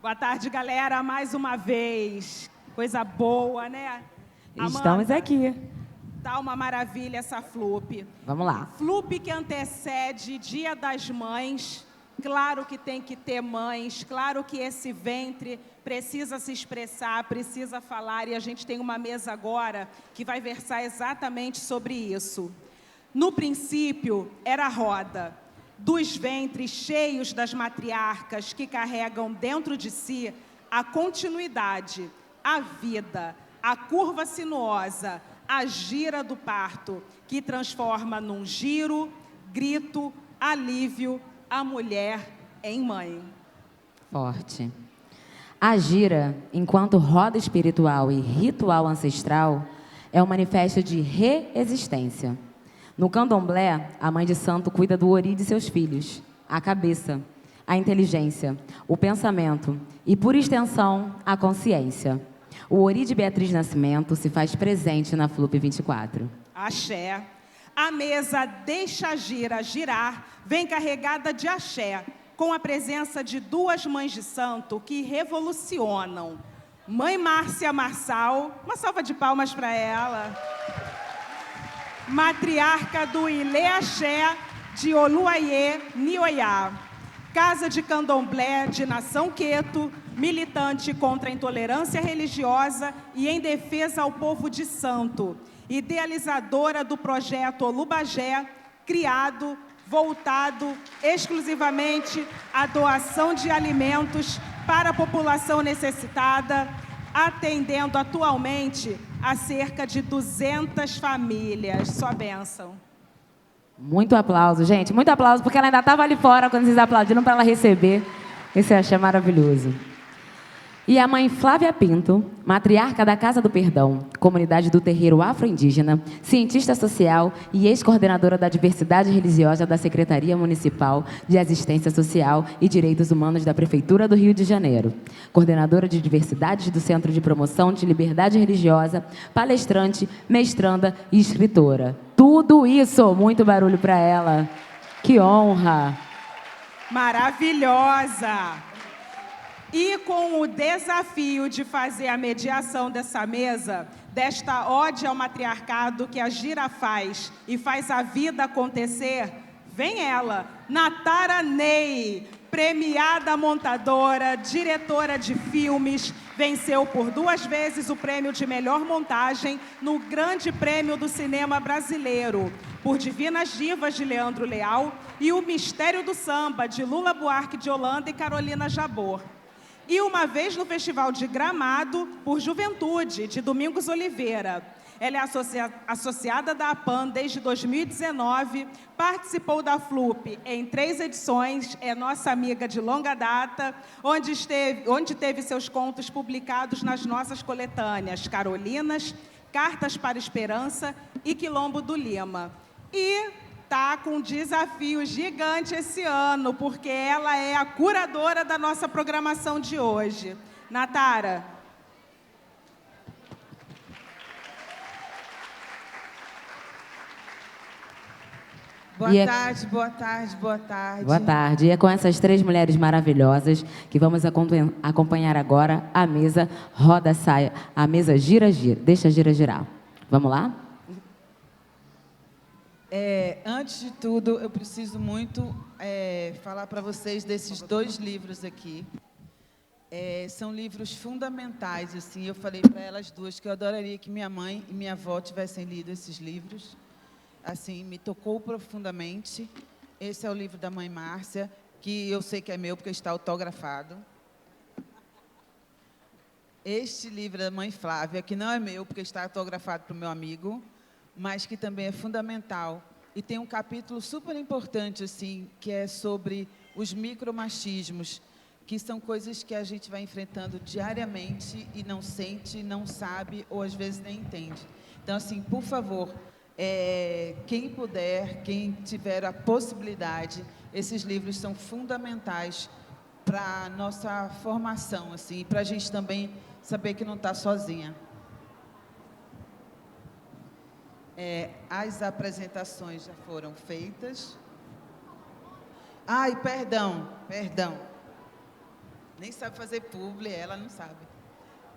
Boa tarde, galera, mais uma vez. Coisa boa, né? Estamos Amanda, aqui. tá uma maravilha essa FLUP. Vamos lá. FLUP que antecede Dia das Mães. Claro que tem que ter mães, claro que esse ventre precisa se expressar, precisa falar, e a gente tem uma mesa agora que vai versar exatamente sobre isso. No princípio, era a roda dos ventres cheios das matriarcas que carregam dentro de si a continuidade, a vida, a curva sinuosa, a gira do parto, que transforma num giro, grito, alívio, a mulher em mãe. Forte. A gira, enquanto roda espiritual e ritual ancestral, é um manifesto de reexistência. No candomblé, a mãe de santo cuida do ori de seus filhos, a cabeça, a inteligência, o pensamento e, por extensão, a consciência. O ori de Beatriz Nascimento se faz presente na FLUP 24. Axé. A mesa deixa a gira girar, vem carregada de axé, com a presença de duas mães de santo que revolucionam. Mãe Márcia Marçal, uma salva de palmas para ela. Matriarca do Ilê Axé de Oluayê, Nioiá. Casa de Candomblé de Nação Queto, militante contra a intolerância religiosa e em defesa ao povo de santo. Idealizadora do projeto Olubagé, criado, voltado exclusivamente à doação de alimentos para a população necessitada, atendendo atualmente a cerca de 200 famílias. Sua bênção. Muito aplauso, gente. Muito aplauso, porque ela ainda estava ali fora quando vocês aplaudiram para ela receber esse axé maravilhoso. E a mãe Flávia Pinto, matriarca da Casa do Perdão, comunidade do terreiro afro-indígena, cientista social e ex-coordenadora da diversidade religiosa da Secretaria Municipal de Assistência Social e Direitos Humanos da Prefeitura do Rio de Janeiro, coordenadora de diversidades do Centro de Promoção de Liberdade Religiosa, palestrante, mestranda e escritora. Tudo isso, muito barulho para ela. Que honra! Maravilhosa! E com o desafio de fazer a mediação dessa mesa, desta ode ao matriarcado que a gira faz e faz a vida acontecer, vem ela, Natara Ney, premiada montadora, diretora de filmes, venceu por 2 vezes o prêmio de melhor montagem no Grande Prêmio do Cinema Brasileiro, por Divinas Divas de Leandro Leal e O Mistério do Samba, de Lula Buarque de Holanda e Carolina Jabor. E uma vez no Festival de Gramado, por Juventude, de Domingos Oliveira. Ela é associada da APAN desde 2019, participou da FLUP em 3 edições, é nossa amiga de longa data, onde teve seus contos publicados nas nossas coletâneas Carolinas, Cartas para Esperança e Quilombo do Lima. E está com um desafio gigante esse ano, porque ela é a curadora da nossa programação de hoje. Natara. Boa tarde, boa tarde, boa tarde. Boa tarde. E é com essas 3 mulheres maravilhosas que vamos acompanhar agora a mesa Roda Saia, a mesa Gira Gira. Deixa gira girar. Vamos lá? Antes de tudo, eu preciso muito falar para vocês desses 2 livros aqui. São livros fundamentais, assim. Eu falei para elas duas que eu adoraria que minha mãe e minha avó tivessem lido esses livros. Assim, me tocou profundamente. Esse é o livro da mãe Márcia, que eu sei que é meu porque está autografado. Este livro da mãe Flávia, que não é meu porque está autografado para o meu amigo, mas que também é fundamental. E tem um capítulo super importante, assim, que é sobre os micromachismos, que são coisas que a gente vai enfrentando diariamente e não sente, não sabe, ou às vezes nem entende. Então, assim, por favor, quem puder, quem tiver a possibilidade, esses livros são fundamentais para a nossa formação, assim, para a gente também saber que não está sozinha. As apresentações já foram feitas. Ai, perdão. Nem sabe fazer publi, ela não sabe.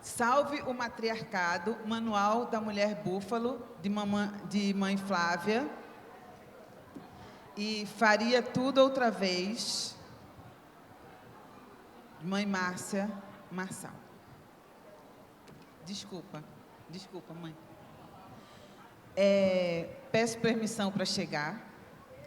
Salve o Matriarcado, Manual da Mulher Búfalo, de Mãe Flávia. E Faria Tudo Outra Vez, de Mãe Márcia Marçal. Desculpa, mãe. Peço permissão para chegar.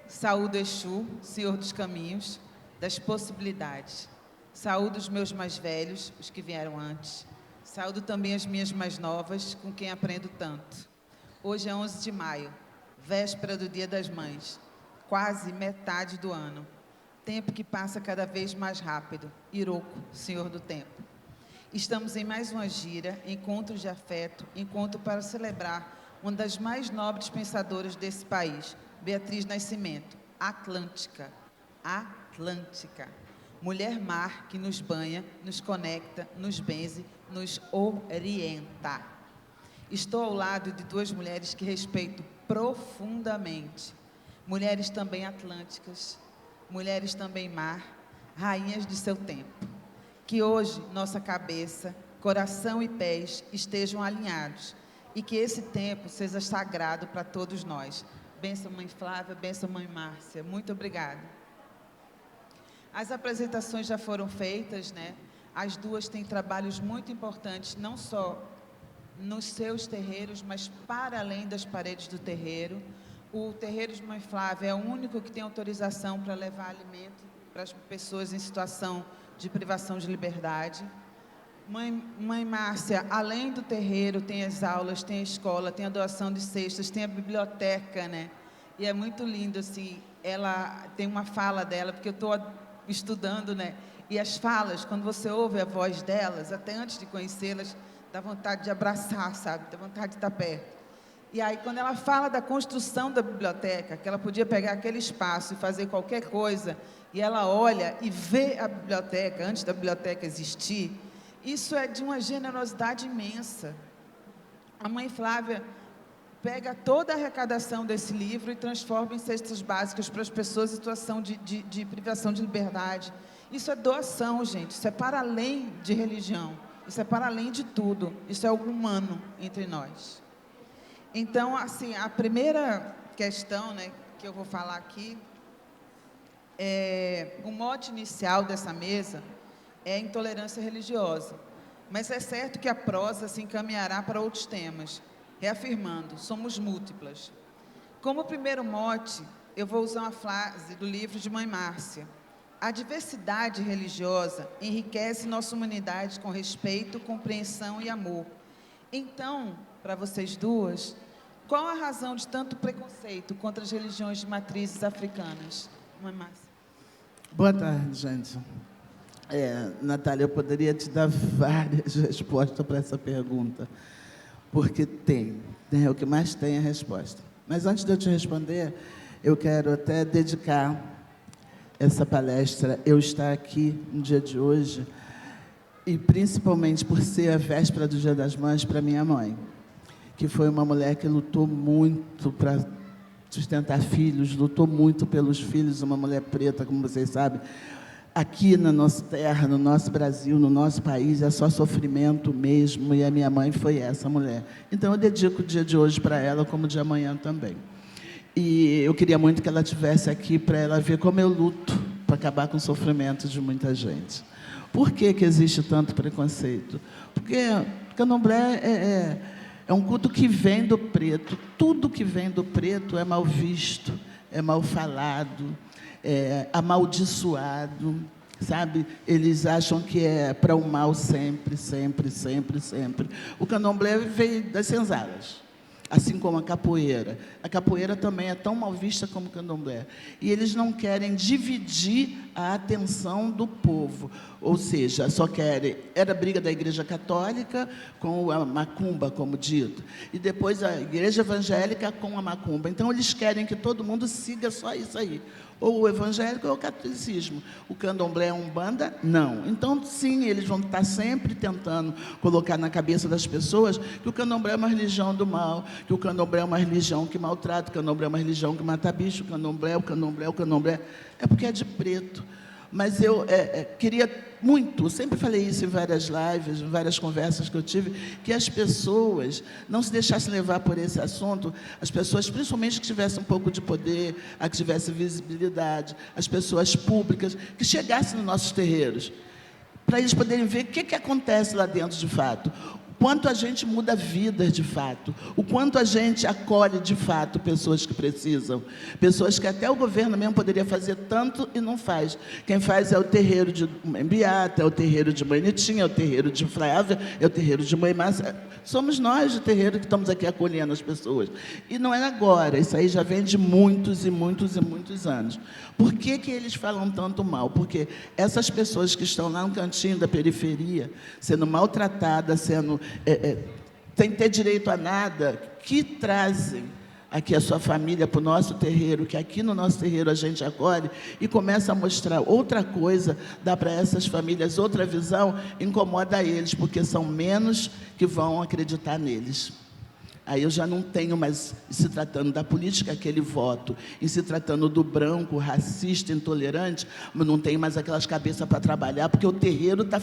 Saúdo Exu, Senhor dos Caminhos, das possibilidades. Saúdo os meus mais velhos, os que vieram antes. Saúdo também as minhas mais novas, com quem aprendo tanto. Hoje é 11 de maio, véspera do Dia das Mães, quase metade do ano. Tempo que passa cada vez mais rápido. Iroco, Senhor do Tempo. Estamos em mais uma gira, encontro de afeto, encontro para celebrar uma das mais nobres pensadoras desse país, Beatriz Nascimento, Atlântica. Atlântica. Mulher-mar que nos banha, nos conecta, nos benze, nos orienta. Estou ao lado de duas mulheres que respeito profundamente. Mulheres também atlânticas, mulheres também mar, rainhas de seu tempo. Que hoje nossa cabeça, coração e pés estejam alinhados e que esse tempo seja sagrado para todos nós. Bênção, Mãe Flávia, bênção, Mãe Márcia. Muito obrigada. As apresentações já foram feitas, né? As duas têm trabalhos muito importantes, não só nos seus terreiros, mas para além das paredes do terreiro. O terreiro de Mãe Flávia é o único que tem autorização para levar alimento para as pessoas em situação de privação de liberdade. Mãe Márcia, além do terreiro, tem as aulas, tem a escola, tem a doação de cestas, tem a biblioteca, né? E é muito lindo, assim, ela tem uma fala dela, porque eu estou estudando, né? E as falas, quando você ouve a voz delas, até antes de conhecê-las, dá vontade de abraçar, sabe? Dá vontade de estar perto. E aí, quando ela fala da construção da biblioteca, que ela podia pegar aquele espaço e fazer qualquer coisa, e ela olha e vê a biblioteca, antes da biblioteca existir, isso é de uma generosidade imensa. A Mãe Flávia pega toda a arrecadação desse livro e transforma em cestas básicas para as pessoas em situação de privação de liberdade. Isso é doação, gente, isso é para além de religião, isso é para além de tudo, isso é algo humano entre nós. Então, assim, a primeira questão, né, que eu vou falar aqui, o mote inicial dessa mesa é a intolerância religiosa. Mas é certo que a prosa se encaminhará para outros temas, reafirmando, somos múltiplas. Como primeiro mote, eu vou usar uma frase do livro de Mãe Márcia. A diversidade religiosa enriquece nossa humanidade com respeito, compreensão e amor. Então, para vocês duas, qual a razão de tanto preconceito contra as religiões de matrizes africanas? Mãe Márcia. Boa tarde, gente. Natália, eu poderia te dar várias respostas para essa pergunta, porque tem, né? O que mais tem é a resposta. Mas antes de eu te responder, eu quero até dedicar essa palestra, eu estar aqui no dia de hoje, e principalmente por ser a véspera do Dia das Mães, para minha mãe, que foi uma mulher que lutou muito para sustentar filhos, lutou muito pelos filhos, uma mulher preta, como vocês sabem. Aqui na nossa terra, no nosso Brasil, no nosso país, é só sofrimento mesmo, e a minha mãe foi essa mulher. Então, eu dedico o dia de hoje para ela, como o de amanhã também. E eu queria muito que ela estivesse aqui para ela ver como eu luto para acabar com o sofrimento de muita gente. Por que que existe tanto preconceito? Porque o candomblé é um culto que vem do preto. Tudo que vem do preto é mal visto, é mal falado, é amaldiçoado, sabe? Eles acham que é para o mal sempre, sempre, sempre, sempre. O candomblé veio das senzalas, assim como a capoeira. A capoeira também é tão mal vista como o candomblé. E eles não querem dividir a atenção do povo. Ou seja, só querem... Era briga da Igreja Católica com a macumba, como dito. E depois a Igreja Evangélica com a macumba. Então, eles querem que todo mundo siga só isso aí. Ou o evangélico ou o catolicismo. O candomblé é umbanda? Não. Então, sim, eles vão estar sempre tentando colocar na cabeça das pessoas que o candomblé é uma religião do mal, que o candomblé é uma religião que maltrata, o candomblé é uma religião que mata bicho, o candomblé. É porque é de preto. Mas eu queria muito, sempre falei isso em várias lives, em várias conversas que eu tive, que as pessoas não se deixassem levar por esse assunto, as pessoas, principalmente que tivessem um pouco de poder, a que tivessem visibilidade, as pessoas públicas, que chegassem nos nossos terreiros, para eles poderem ver o que acontece lá dentro de fato. O quanto a gente muda vidas de fato, o quanto a gente acolhe de fato pessoas que precisam, pessoas que até o governo mesmo poderia fazer tanto e não faz. Quem faz é o terreiro de Mãe Beata, é o terreiro de Mãe Nitinha, é o terreiro de Flávia, é o terreiro de Mãe Márcia. Somos nós de terreiro que estamos aqui acolhendo as pessoas. E não é agora, isso aí já vem de muitos e muitos e muitos anos. Por que que eles falam tanto mal? Porque essas pessoas que estão lá no cantinho da periferia, sendo maltratadas, sem ter direito a nada, que trazem aqui a sua família para o nosso terreiro, que aqui no nosso terreiro a gente acolhe, e começa a mostrar outra coisa, dá para essas famílias outra visão, incomoda eles, porque são menos que vão acreditar neles. Aí eu já não tenho mais, se tratando da política, aquele voto, e se tratando do branco, racista, intolerante, mas não tenho mais aquelas cabeças para trabalhar, porque o terreiro está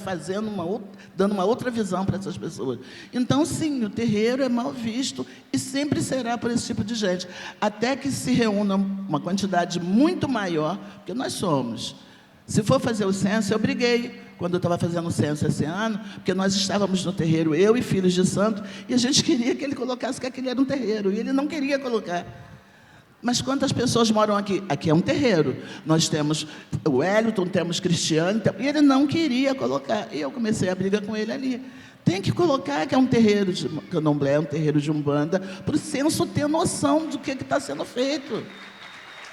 dando uma outra visão para essas pessoas. Então, sim, o terreiro é mal visto e sempre será por esse tipo de gente, até que se reúna uma quantidade muito maior, porque nós somos. Se for fazer o censo, eu briguei quando eu estava fazendo o censo esse ano, porque nós estávamos no terreiro, eu e filhos de santo, e a gente queria que ele colocasse que aquele era um terreiro, e ele não queria colocar. Mas quantas pessoas moram aqui? Aqui é um terreiro. Nós temos o Wellington, temos Cristiano, e ele não queria colocar. E eu comecei a briga com ele ali. Tem que colocar que é um terreiro de candomblé, é um terreiro de umbanda, para o censo ter noção do que está sendo feito.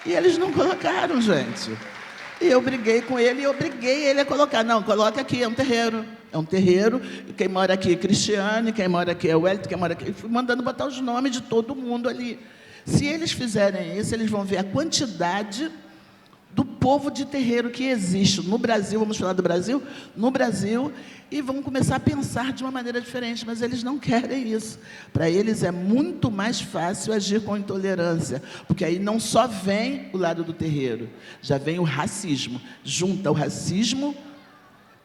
E eles não colocaram, gente. E eu briguei com ele, e eu obriguei ele a colocar. Não, coloca aqui, é um terreiro. É um terreiro, quem mora aqui é Cristiane, quem mora aqui é Wellington, quem mora aqui... Eu fui mandando botar os nomes de todo mundo ali. Se eles fizerem isso, eles vão ver a quantidade do povo de terreiro que existe no Brasil, vamos falar do Brasil, no Brasil, e vão começar a pensar de uma maneira diferente, mas eles não querem isso. Para eles é muito mais fácil agir com intolerância, porque aí não só vem o lado do terreiro, já vem o racismo, junta o racismo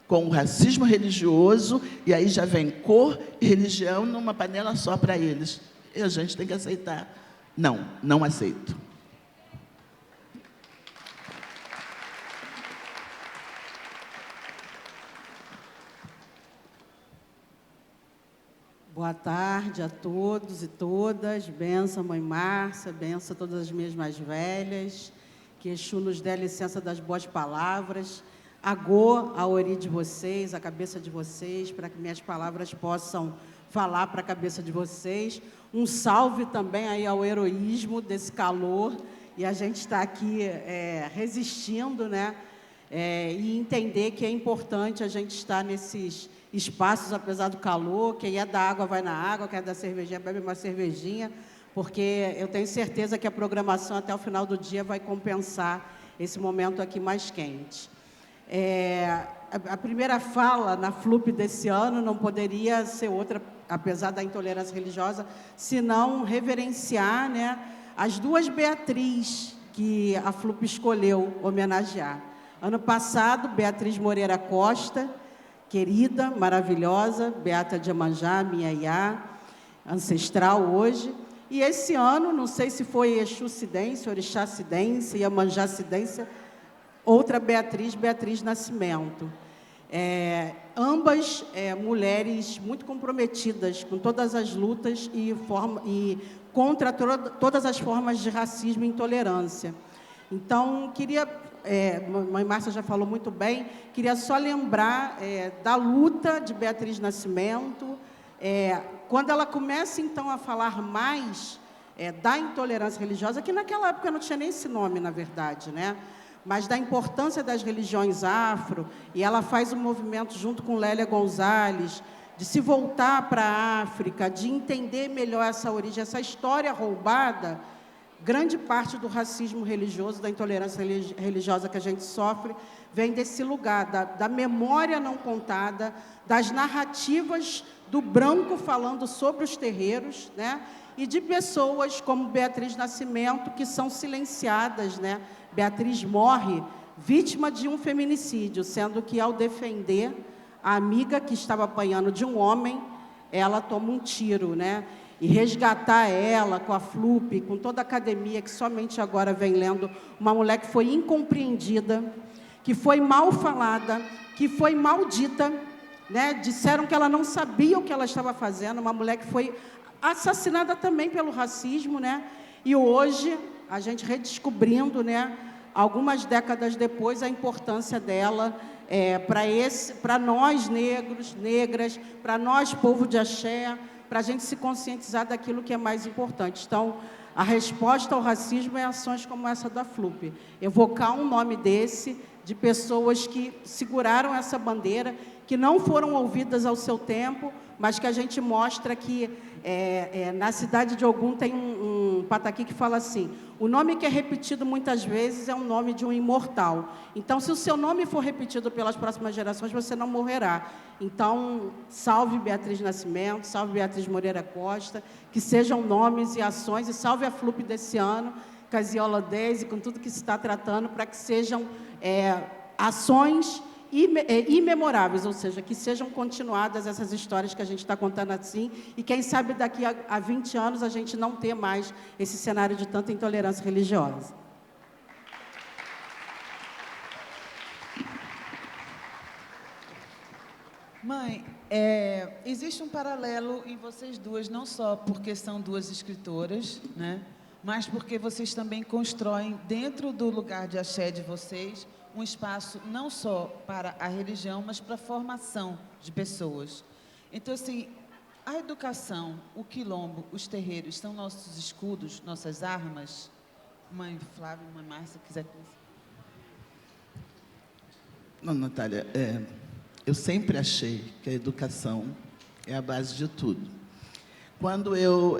com o racismo religioso, e aí já vem cor e religião numa panela só para eles. E a gente tem que aceitar. Não, não aceito. Boa tarde a todos e todas. Benção, Mãe Márcia, benção a todas as minhas mais velhas. Que Exu nos dê a licença das boas palavras. Agô a ori de vocês, a cabeça de vocês, para que minhas palavras possam falar para a cabeça de vocês. Um salve também aí ao heroísmo desse calor. E a gente está aqui resistindo, né? E entender que é importante a gente estar nesses espaços, apesar do calor. Quem é da água vai na água, quem é da cervejinha bebe uma cervejinha, porque eu tenho certeza que a programação até o final do dia vai compensar esse momento aqui mais quente. A primeira fala na FLUP desse ano não poderia ser outra, apesar da intolerância religiosa, senão reverenciar, né, as duas Beatriz que a FLUP escolheu homenagear. Ano passado, Beatriz Moreira Costa, querida, maravilhosa, Beata de Iemanjá, minha Iá, ancestral hoje. E esse ano, não sei se foi Exu-cidência, Orixá-cidência, Iemanjá-cidência, outra Beatriz, Beatriz Nascimento. Ambas mulheres muito comprometidas com todas as lutas e contra todas as formas de racismo e intolerância. Então, queria... Mãe Márcia já falou muito bem, queria só lembrar da luta de Beatriz Nascimento, quando ela começa, então, a falar mais da intolerância religiosa, que naquela época não tinha nem esse nome, na verdade, né? Mas da importância das religiões afro, e ela faz um movimento junto com Lélia Gonzalez, de se voltar para a África, de entender melhor essa origem, essa história roubada. Grande parte do racismo religioso, da intolerância religiosa que a gente sofre, vem desse lugar, da memória não contada, das narrativas do branco falando sobre os terreiros, né? E de pessoas como Beatriz Nascimento, que são silenciadas, né? Beatriz morre vítima de um feminicídio, sendo que, ao defender a amiga que estava apanhando de um homem, ela toma um tiro, né? E resgatar ela com a FLUP, com toda a academia, que somente agora vem lendo, uma mulher que foi incompreendida, que foi mal falada, que foi maldita, né? Disseram que ela não sabia o que ela estava fazendo, uma mulher que foi assassinada também pelo racismo, né? E hoje, a gente redescobrindo, né, algumas décadas depois, a importância dela para nós negros, negras, para nós povo de axé, para a gente se conscientizar daquilo que é mais importante. Então, a resposta ao racismo é ações como essa da FLUP. Evocar um nome desse, de pessoas que seguraram essa bandeira, que não foram ouvidas ao seu tempo, mas que a gente mostra que na cidade de Ogum tem um pataqui que fala assim: o nome que é repetido muitas vezes é o nome de um imortal. Então, se o seu nome for repetido pelas próximas gerações, você não morrerá. Então, salve Beatriz Nascimento, salve Beatriz Moreira Costa, que sejam nomes e ações, e salve a FLUP desse ano, Casiola 10, e com tudo que se está tratando, para que sejam ações imemoráveis, ou seja, que sejam continuadas essas histórias que a gente está contando assim, e quem sabe daqui a 20 anos a gente não ter mais esse cenário de tanta intolerância religiosa. Mãe, existe um paralelo em vocês duas, não só porque são duas escritoras, né, mas porque vocês também constroem, dentro do lugar de axé de vocês, um espaço não só para a religião, mas para a formação de pessoas. Então, assim, a educação, o quilombo, os terreiros são nossos escudos, nossas armas? Mãe Flávia, mãe Márcia, quiser começar. Não, Natália, eu sempre achei que a educação é a base de tudo. Quando eu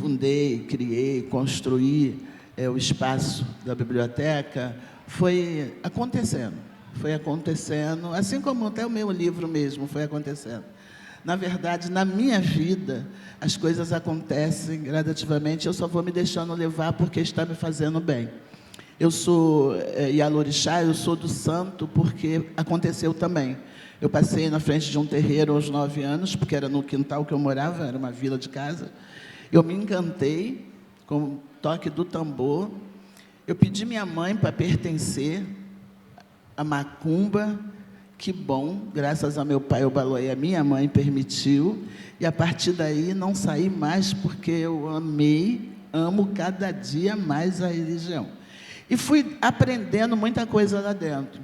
fundei, criei, construí o espaço da biblioteca, foi acontecendo, assim como até o meu livro mesmo foi acontecendo. Na verdade, na minha vida, as coisas acontecem gradativamente, eu só vou me deixando levar porque está me fazendo bem. Eu sou Ialorixá, eu sou do santo porque aconteceu também. Eu passei na frente de um terreiro aos 9 anos, porque era no quintal que eu morava, era uma vila de casa. Eu me encantei com o toque do tambor. Eu pedi minha mãe para pertencer à macumba. Que bom, graças ao meu pai, o Baloé, a minha mãe permitiu. E a partir daí não saí mais, porque eu amo cada dia mais a religião. E fui aprendendo muita coisa lá dentro.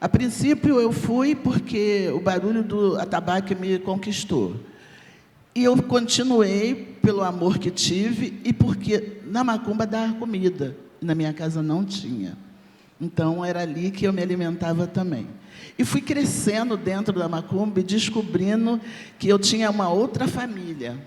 A princípio eu fui porque o barulho do atabaque me conquistou. E eu continuei pelo amor que tive e porque na macumba dava comida. Na minha casa não tinha. Então, era ali que eu me alimentava também. E fui crescendo dentro da macumba e descobrindo que eu tinha uma outra família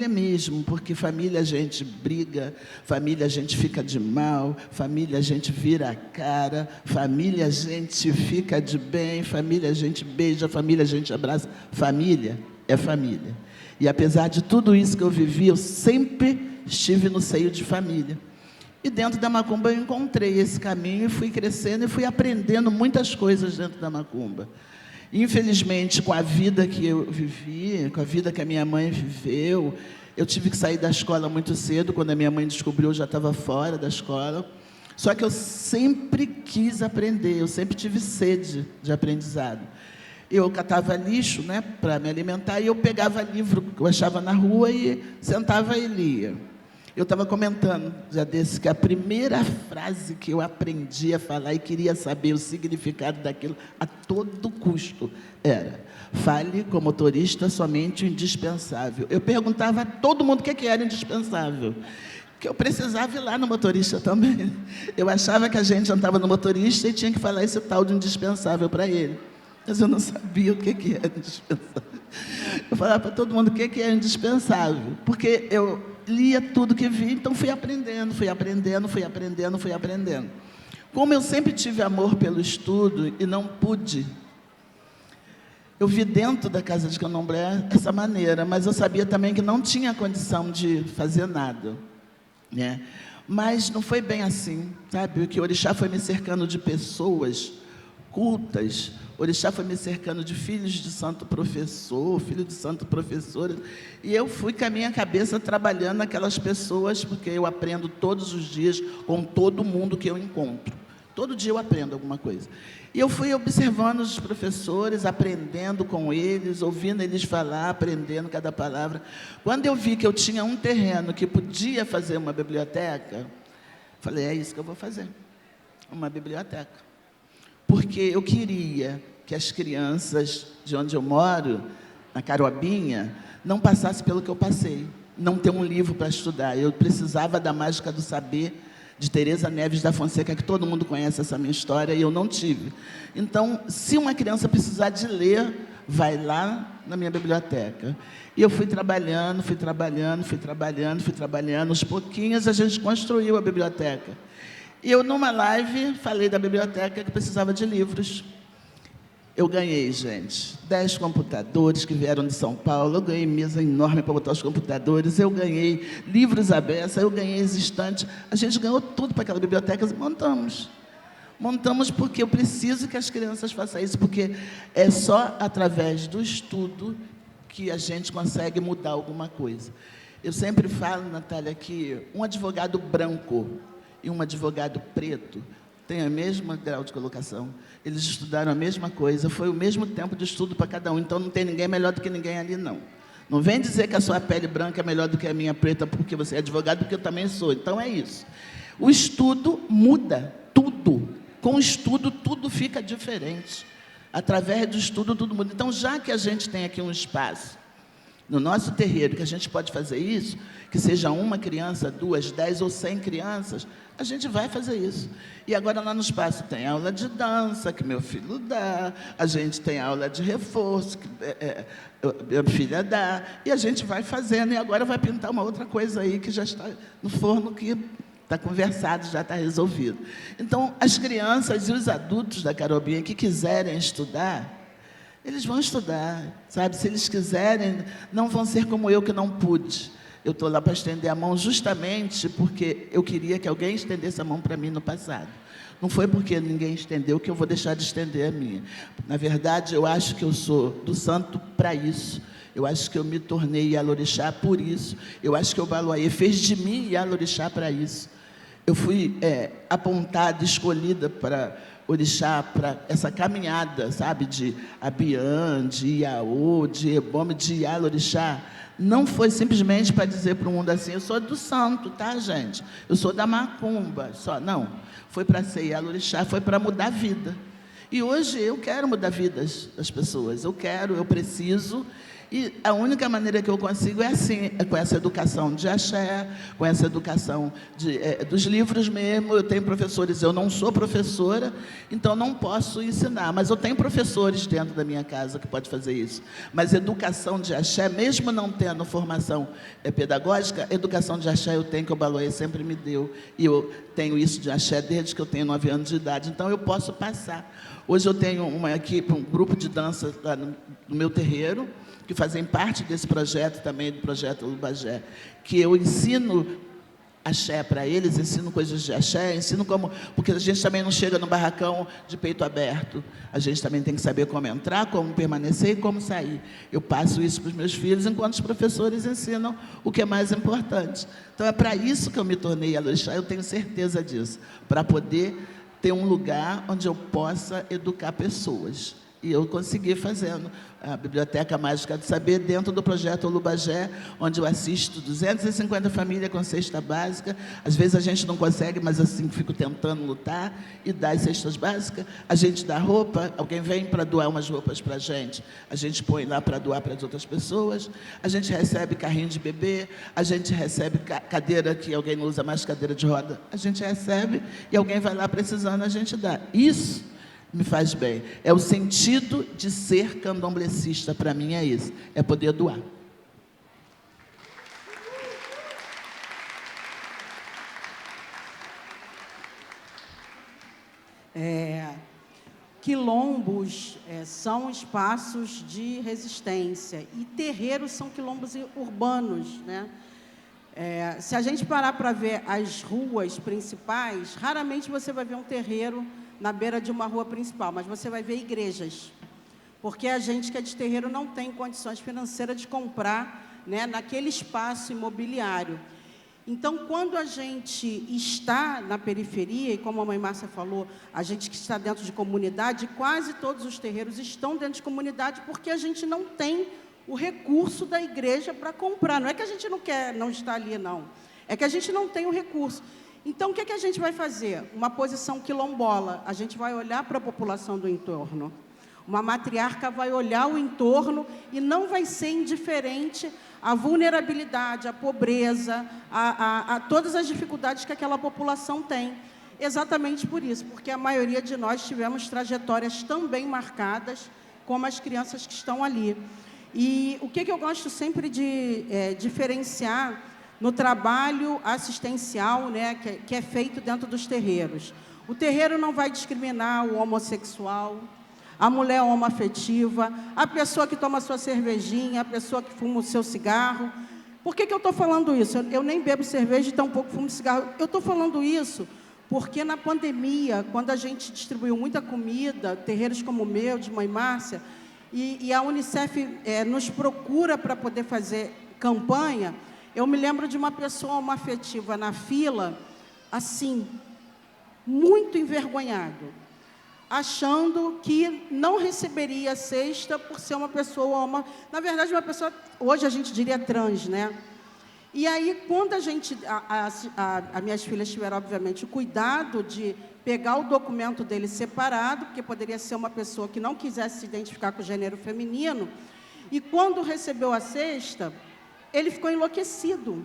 mesmo, porque família a gente briga, família a gente fica de mal, família a gente vira a cara, família a gente fica de bem, família a gente beija, família a gente abraça. Família é família. E apesar de tudo isso que eu vivi, eu sempre estive no seio de família. E dentro da macumba eu encontrei esse caminho e fui crescendo e fui aprendendo muitas coisas dentro da macumba. Infelizmente, com a vida que eu vivi, com a vida que a minha mãe viveu, eu tive que sair da escola muito cedo. Quando a minha mãe descobriu, eu já estava fora da escola. Só que eu sempre quis aprender, eu sempre tive sede de aprendizado. Eu catava lixo, né, para me alimentar, e eu pegava livro que eu achava na rua e sentava e lia. Eu estava comentando, já desse, que a primeira frase que eu aprendi a falar e queria saber o significado daquilo a todo custo era: fale com o motorista somente o indispensável. Eu perguntava a todo mundo o que era indispensável, que eu precisava ir lá no motorista também. Eu achava que a gente andava no motorista e tinha que falar esse tal de indispensável para ele. Mas eu não sabia o que era indispensável. Eu falava para todo mundo o que era indispensável, porque eu lia tudo que vi, então fui aprendendo. Como eu sempre tive amor pelo estudo e não pude, eu vi dentro da casa de Candomblé essa maneira, mas eu sabia também que não tinha condição de fazer nada, né? Mas não foi bem assim, sabe? Que o orixá foi me cercando de pessoas cultas, o orixá foi me cercando de filhos de santo professor, filho de santo professora, e eu fui com a minha cabeça trabalhando aquelas pessoas, porque eu aprendo todos os dias com todo mundo que eu encontro. Todo dia eu aprendo alguma coisa. E eu fui observando os professores, aprendendo com eles, ouvindo eles falar, aprendendo cada palavra. Quando eu vi que eu tinha um terreno que podia fazer uma biblioteca, falei, é isso que eu vou fazer, uma biblioteca. Porque eu queria que as crianças de onde eu moro, na Caroabinha, não passassem pelo que eu passei, não ter um livro para estudar. Eu precisava da Mágica do Saber, de Teresa Neves da Fonseca, que todo mundo conhece essa minha história, e eu não tive. Então, se uma criança precisar de ler, vai lá na minha biblioteca. E eu fui trabalhando, aos pouquinhos a gente construiu a biblioteca. E eu, numa live, falei da biblioteca que precisava de livros. Eu ganhei, gente, 10 computadores que vieram de São Paulo, eu ganhei mesa enorme para botar os computadores, eu ganhei livros abertos, eu ganhei estantes, a gente ganhou tudo para aquela biblioteca e montamos. Montamos porque eu preciso que as crianças façam isso, porque é só através do estudo que a gente consegue mudar alguma coisa. Eu sempre falo, Natália, que um advogado branco e um advogado preto têm o mesmo grau de colocação. Eles estudaram a mesma coisa, foi o mesmo tempo de estudo para cada um, então não tem ninguém melhor do que ninguém ali, não. Não vem dizer que a sua pele branca é melhor do que a minha preta porque você é advogado, porque eu também sou. Então é isso. O estudo muda tudo. Com o estudo, tudo fica diferente. Através do estudo, tudo muda. Então, já que a gente tem aqui um espaço, no nosso terreiro, que a gente pode fazer isso, que seja uma criança, 2, 10 ou 100 crianças, a gente vai fazer isso. E agora lá no espaço tem aula de dança, que meu filho dá, a gente tem aula de reforço, que minha filha dá, e a gente vai fazendo, e agora vai pintar uma outra coisa aí, que já está no forno, que está conversado, já está resolvido. Então, as crianças e os adultos da Caroabinha que quiserem estudar, eles vão estudar, sabe? Se eles quiserem, não vão ser como eu, que não pude. Eu estou lá para estender a mão justamente porque eu queria que alguém estendesse a mão para mim no passado. Não foi porque ninguém estendeu que eu vou deixar de estender a minha. Na verdade, eu acho que eu sou do santo para isso. Eu acho que eu me tornei Yalorixá por isso. Eu acho que o Baloaê fez de mim Yalorixá para isso. Eu fui apontada, escolhida para orixá, para essa caminhada, sabe, de Abiã, de Iaô, de Ebome, de Yalorixá. Não foi simplesmente para dizer para o mundo assim, eu sou do santo, tá, gente? Eu sou da macumba, só. Não, foi para ser Yalorixá, foi para mudar a vida. E hoje eu quero mudar a vida das pessoas, eu quero, eu preciso. E a única maneira que eu consigo é assim, com essa educação de axé, com essa educação dos livros mesmo. Eu tenho professores, eu não sou professora, então não posso ensinar, mas eu tenho professores dentro da minha casa que podem fazer isso. Mas educação de axé, mesmo não tendo formação pedagógica, educação de axé eu tenho, que o Baloaê sempre me deu, e eu tenho isso de axé desde que eu tenho 9 anos de idade, então eu posso passar. Hoje eu tenho uma equipe, um grupo de dança lá no meu terreiro, que fazem parte desse projeto também, do projeto Lubagé, que eu ensino axé para eles, ensino coisas de axé, ensino como... Porque a gente também não chega no barracão de peito aberto. A gente também tem que saber como entrar, como permanecer e como sair. Eu passo isso para os meus filhos, enquanto os professores ensinam o que é mais importante. Então, é para isso que eu me tornei Yalorixá, eu tenho certeza disso, para poder ter um lugar onde eu possa educar pessoas. E eu consegui fazendo a Biblioteca Mágica do Saber dentro do projeto Lubagé, onde eu assisto 250 famílias com cesta básica. Às vezes a gente não consegue, mas assim fico tentando lutar e dar as cestas básicas. A gente dá roupa, alguém vem para doar umas roupas para a gente põe lá para doar para as outras pessoas. A gente recebe carrinho de bebê, a gente recebe cadeira, que alguém não usa mais cadeira de roda, a gente recebe e alguém vai lá precisando, a gente dá. Isso me faz bem. É o sentido de ser candomblessista, para mim é isso, é poder doar. Quilombos são espaços de resistência e terreiros são quilombos urbanos, né? Se a gente parar para ver as ruas principais, raramente você vai ver um terreiro na beira de uma rua principal, mas você vai ver igrejas. Porque a gente que é de terreiro não tem condições financeiras de comprar, né, naquele espaço imobiliário. Então, quando a gente está na periferia, e como a mãe Márcia falou, a gente que está dentro de comunidade, quase todos os terreiros estão dentro de comunidade, porque a gente não tem o recurso da igreja para comprar. Não é que a gente não quer não estar ali, não. É que a gente não tem o recurso. Então, o que a gente vai fazer? Uma posição quilombola. A gente vai olhar para a população do entorno. Uma matriarca vai olhar o entorno e não vai ser indiferente à vulnerabilidade, à pobreza, a todas as dificuldades que aquela população tem. Exatamente por isso, porque a maioria de nós tivemos trajetórias também marcadas, como as crianças que estão ali. E o que eu gosto sempre de diferenciar no trabalho assistencial, né, que é feito dentro dos terreiros. O terreiro não vai discriminar o homossexual, a mulher homoafetiva, a pessoa que toma sua cervejinha, a pessoa que fuma o seu cigarro. Por que eu estou falando isso? Eu nem bebo cerveja e tampouco fumo cigarro. Eu estou falando isso porque na pandemia, quando a gente distribuiu muita comida, terreiros como o meu, de mãe Márcia, e a Unicef nos procura para poder fazer campanha, eu me lembro de uma pessoa homoafetiva na fila, assim, muito envergonhado, achando que não receberia a cesta por ser uma pessoa na verdade, uma pessoa, hoje a gente diria trans, né? E aí, quando a gente, as minhas filhas tiveram, obviamente, o cuidado de pegar o documento dele separado, porque poderia ser uma pessoa que não quisesse se identificar com o gênero feminino, e quando recebeu a cesta, ele ficou enlouquecido,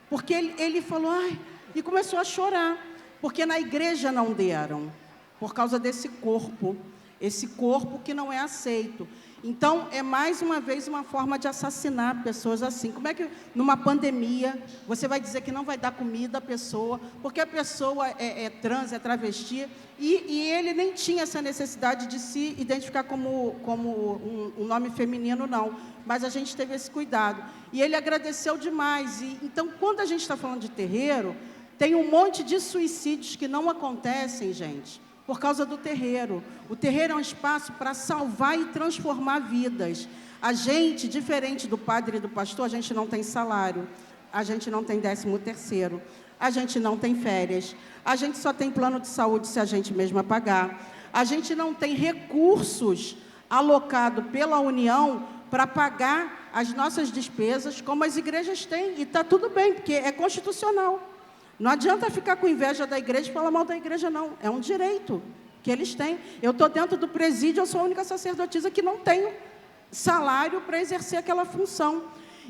porque ele falou, ai, e começou a chorar, porque na igreja não deram, por causa desse corpo, esse corpo que não é aceito. Então, é mais uma vez uma forma de assassinar pessoas assim. Como é que, numa pandemia, você vai dizer que não vai dar comida à pessoa, porque a pessoa é trans, é travesti, e ele nem tinha essa necessidade de se identificar como um nome feminino, não. Mas a gente teve esse cuidado. E ele agradeceu demais. Então, quando a gente está falando de terreiro, tem um monte de suicídios que não acontecem, gente, por causa do terreiro. O terreiro é um espaço para salvar e transformar vidas. A gente, diferente do padre e do pastor, a gente não tem salário, a gente não tem 13º, a gente não tem férias, a gente só tem plano de saúde se a gente mesma pagar, a gente não tem recursos alocados pela União para pagar as nossas despesas, como as igrejas têm, e está tudo bem, porque é constitucional. Não adianta ficar com inveja da igreja e falar mal da igreja, não. É um direito que eles têm. Eu estou dentro do presídio, eu sou a única sacerdotisa que não tenho salário para exercer aquela função.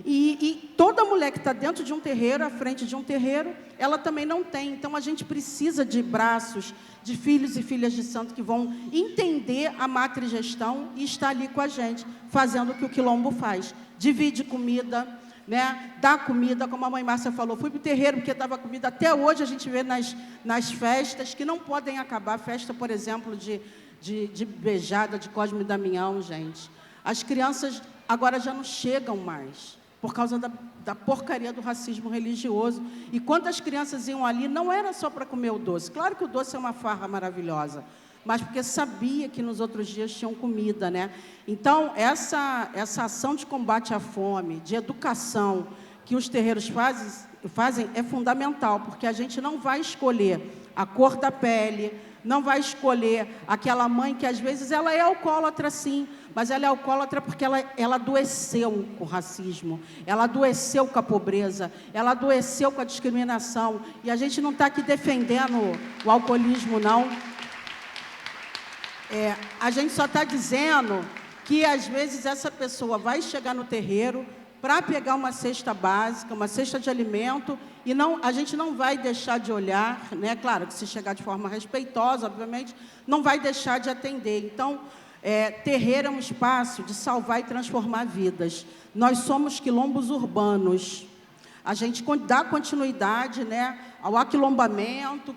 E toda mulher que está dentro de um terreiro, à frente de um terreiro, ela também não tem. Então, a gente precisa de braços, de filhos e filhas de santo que vão entender a matrigestão e estar ali com a gente, fazendo o que o Quilombo faz. Divide comida, né? Dá comida, como a mãe Márcia falou, fui para o terreiro porque dava comida. Até hoje a gente vê nas festas que não podem acabar. Festa, por exemplo, de beijada, de Cosme e Damião, gente. As crianças agora já não chegam mais, por causa da porcaria do racismo religioso. E quantas crianças iam ali, não era só para comer o doce. Claro que o doce é uma farra maravilhosa, mas porque sabia que nos outros dias tinham comida, né? Então, essa ação de combate à fome, de educação, que os terreiros fazem é fundamental, porque a gente não vai escolher a cor da pele, não vai escolher aquela mãe que, às vezes, ela é alcoólatra, sim, mas ela é alcoólatra porque ela adoeceu com o racismo, ela adoeceu com a pobreza, ela adoeceu com a discriminação, e a gente não está aqui defendendo o alcoolismo, não. A gente só está dizendo que, às vezes, essa pessoa vai chegar no terreiro para pegar uma cesta básica, uma cesta de alimento, e a gente não vai deixar de olhar, né? Claro que se chegar de forma respeitosa, obviamente, não vai deixar de atender. Então, terreiro é um espaço de salvar e transformar vidas. Nós somos quilombos urbanos. a gente dá continuidade, né, ao aquilombamento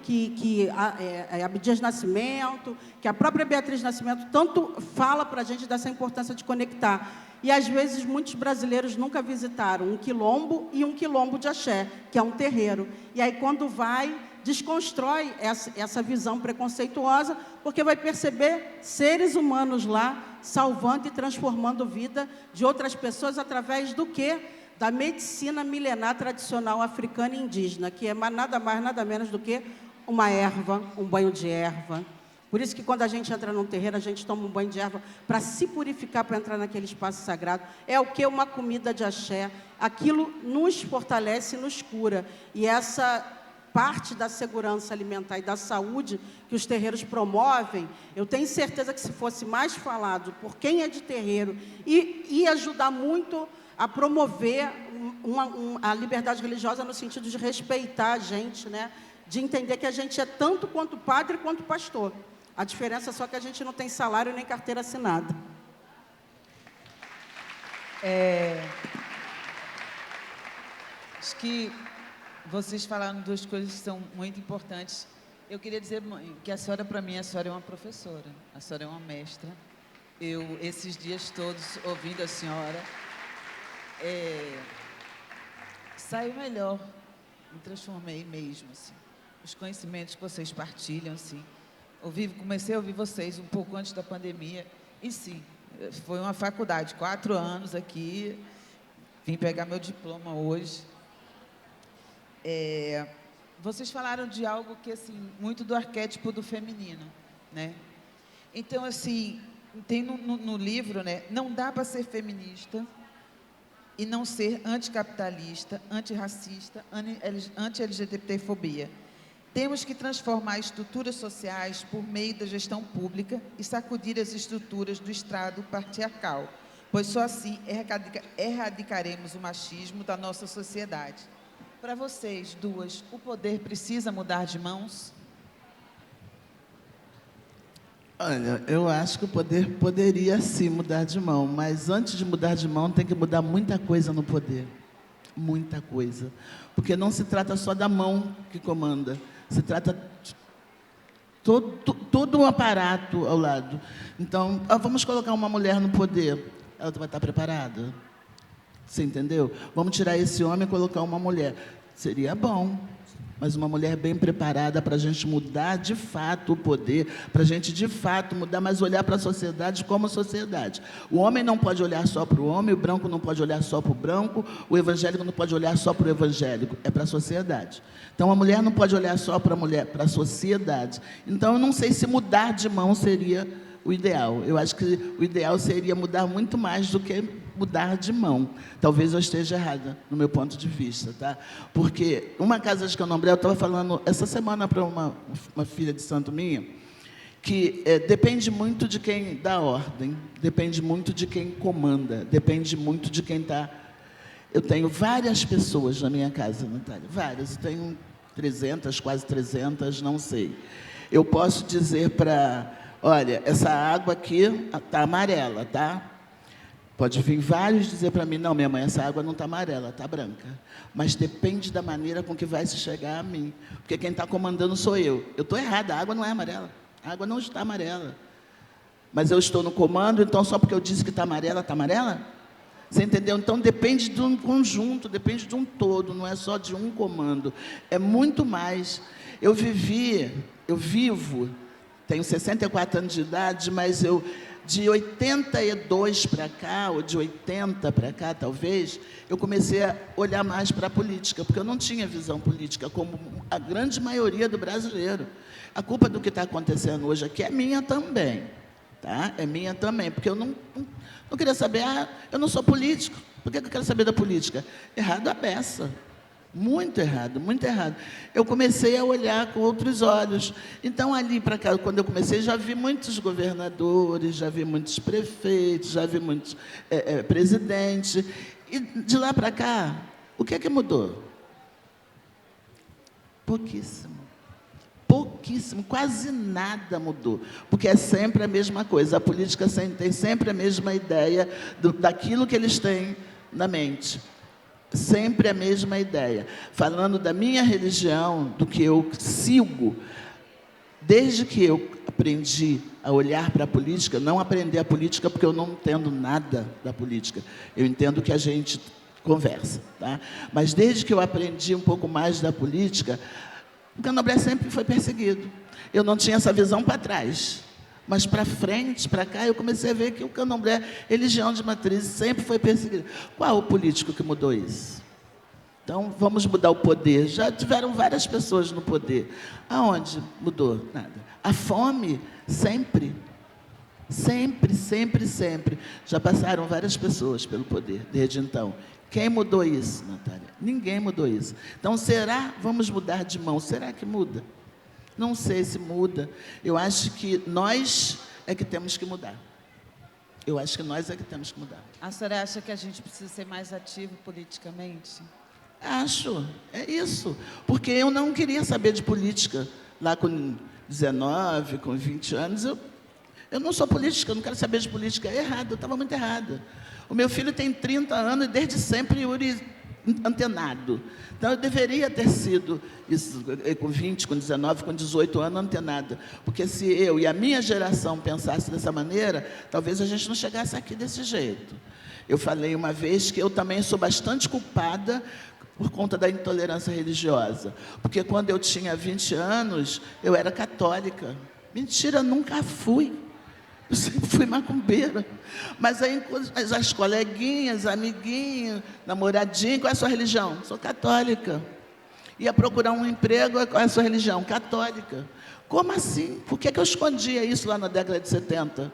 Abdias Nascimento, que a própria Beatriz Nascimento tanto fala para a gente dessa importância de conectar. E, às vezes, muitos brasileiros nunca visitaram um quilombo e um quilombo de axé, que é um terreiro. E aí, quando vai, desconstrói essa visão preconceituosa, porque vai perceber seres humanos lá salvando e transformando a vida de outras pessoas através do quê? Da medicina milenar tradicional africana e indígena, que é nada mais, nada menos do que uma erva, um banho de erva. Por isso que quando a gente entra num terreiro, a gente toma um banho de erva para se purificar, para entrar naquele espaço sagrado. É o que? Uma comida de axé. Aquilo nos fortalece e nos cura. E essa parte da segurança alimentar e da saúde que os terreiros promovem, eu tenho certeza que se fosse mais falado por quem é de terreiro, ia ajudar muito a promover a liberdade religiosa no sentido de respeitar a gente, né? De entender que a gente é tanto quanto padre quanto pastor. A diferença é só que a gente não tem salário nem carteira assinada. Acho que vocês falaram duas coisas que são muito importantes. Eu queria dizer, mãe, que a senhora, para mim, a senhora é uma professora, a senhora é uma mestra. Eu, esses dias todos, ouvindo a senhora, saio melhor, me transformei mesmo, assim. Os conhecimentos que vocês partilham, assim. Comecei a ouvir vocês um pouco antes da pandemia, e sim, foi uma faculdade, 4 anos aqui, vim pegar meu diploma hoje. Vocês falaram de algo que, assim, muito do arquétipo do feminino, né? Então, assim, tem no livro, né, não dá para ser feminista e não ser anticapitalista, antirracista, anti-LGBTfobia. Temos que transformar estruturas sociais por meio da gestão pública e sacudir as estruturas do estrado patriarcal, pois só assim erradicaremos o machismo da nossa sociedade. Para vocês duas, o poder precisa mudar de mãos? Olha, eu acho que o poder poderia sim mudar de mão, mas antes de mudar de mão tem que mudar muita coisa no poder. Muita coisa. Porque não se trata só da mão que comanda, se trata de todo um aparato ao lado. Então, vamos colocar uma mulher no poder, ela vai estar preparada? Você entendeu? Vamos tirar esse homem e colocar uma mulher. Seria bom, mas uma mulher bem preparada para a gente mudar de fato o poder, para a gente de fato mudar, mas olhar para a sociedade como sociedade. O homem não pode olhar só para o homem, o branco não pode olhar só para o branco, o evangélico não pode olhar sá para o evangélico, é para a sociedade. Então, a mulher não pode olhar só para a mulher, para a sociedade. Então, eu não sei se mudar de mão seria o ideal. Eu acho que o ideal seria mudar muito mais do que mudar de mão. Talvez eu esteja errada, no meu ponto de vista, tá? Porque uma casa de candomblé, eu estava falando essa semana para uma filha de santo minha, que depende muito de quem dá ordem, depende muito de quem comanda, depende muito de quem está... Eu tenho várias pessoas na minha casa, Natália, várias. Eu tenho 300, quase 300, não sei. Eu posso dizer para... Olha, essa água aqui está amarela, tá? Pode vir vários dizer para mim, não, minha mãe, essa água não está amarela, está branca. Mas depende da maneira com que vai se chegar a mim. Porque quem está comandando sou eu. Eu estou errada, a água não é amarela. A água não está amarela. Mas eu estou no comando, então só porque eu disse que está amarela, está amarela? Você entendeu? Então depende de um conjunto, depende de um todo, não é só de um comando. É muito mais. Eu vivo, tenho 64 anos de idade, mas de 82 para cá, ou de 80 para cá, talvez, eu comecei a olhar mais para a política, porque eu não tinha visão política, como a grande maioria do brasileiro. A culpa do que está acontecendo hoje aqui é minha também, tá? É minha também, porque eu não queria saber, eu não sou político, por que eu quero saber da política? Errado a beça. Muito errado, muito errado. Eu comecei a olhar com outros olhos. Então, ali para cá, quando eu comecei, já vi muitos governadores, já vi muitos prefeitos, já vi muitos presidentes. E de lá para cá, o que é que mudou? Pouquíssimo. Pouquíssimo, quase nada mudou. Porque é sempre a mesma coisa. A política tem sempre a mesma ideia daquilo que eles têm na mente. sempre a mesma ideia. Falando da minha religião, do que eu sigo, desde que eu aprendi a olhar para a política, não aprender a política porque eu não entendo nada da política. Eu entendo que a gente conversa, tá? Mas desde que eu aprendi um pouco mais da política, o Candomblé sempre foi perseguido. Eu não tinha essa visão para trás. Mas para frente, para cá, eu comecei a ver que o Candomblé, religião de matriz, sempre foi perseguido. Qual o político que mudou isso? Então, vamos mudar o poder. Já tiveram várias pessoas no poder. Aonde mudou? Nada. A fome, sempre. Sempre, sempre, sempre. Já passaram várias pessoas pelo poder, desde então. Quem mudou isso, Natália? Ninguém mudou isso. Então, será? Vamos mudar de mão. Será que muda? Não sei se muda. Eu acho que nós é que temos que mudar. Eu acho que nós é que temos que mudar. A senhora acha que a gente precisa ser mais ativo politicamente? Acho, é isso. Porque eu não queria saber de política. Lá com 19, com 20 anos, eu não sou política, eu não quero saber de política. É errado, eu estava muito errada. O meu filho tem 30 anos e desde sempre Yuri antenado. Então, eu deveria ter sido, isso, com 20, com 19, com 18 anos, antenada. Porque se eu e a minha geração pensasse dessa maneira, talvez a gente não chegasse aqui desse jeito. Eu falei uma vez que eu também sou bastante culpada por conta da intolerância religiosa. Porque quando eu tinha 20 anos, eu era católica. Mentira, nunca fui. Eu sempre fui macumbeira. Mas aí as coleguinhas, amiguinhas, namoradinhas, qual é a sua religião? Sou católica. Ia procurar um emprego, qual é a sua religião? Católica. Como assim? Por que eu escondia isso lá na década de 70?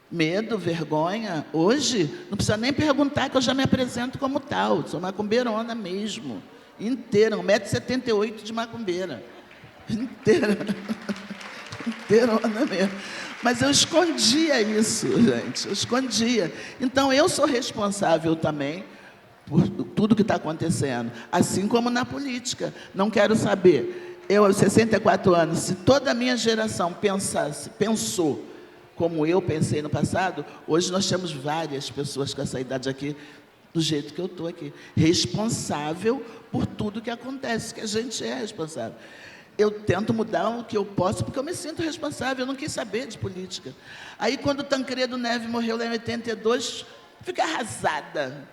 Medo, vergonha. Hoje, não precisa nem perguntar, que eu já me apresento como tal. Sou macumbeirona mesmo. Inteira, 1,78 m de macumbeira. Inteira. Inteirona mesmo. Mas eu escondia isso, gente. Eu escondia. Então, eu sou responsável também por tudo que está acontecendo. Assim como na política. Não quero saber. Eu, aos 64 anos, se toda a minha geração pensou como eu pensei no passado, hoje nós temos várias pessoas com essa idade aqui, do jeito que eu estou aqui, responsável por tudo que acontece, que a gente é responsável. Eu tento mudar o que eu posso, porque eu me sinto responsável, eu não quis saber de política. Aí, quando o Tancredo Neves morreu lá em 82, fiquei arrasada.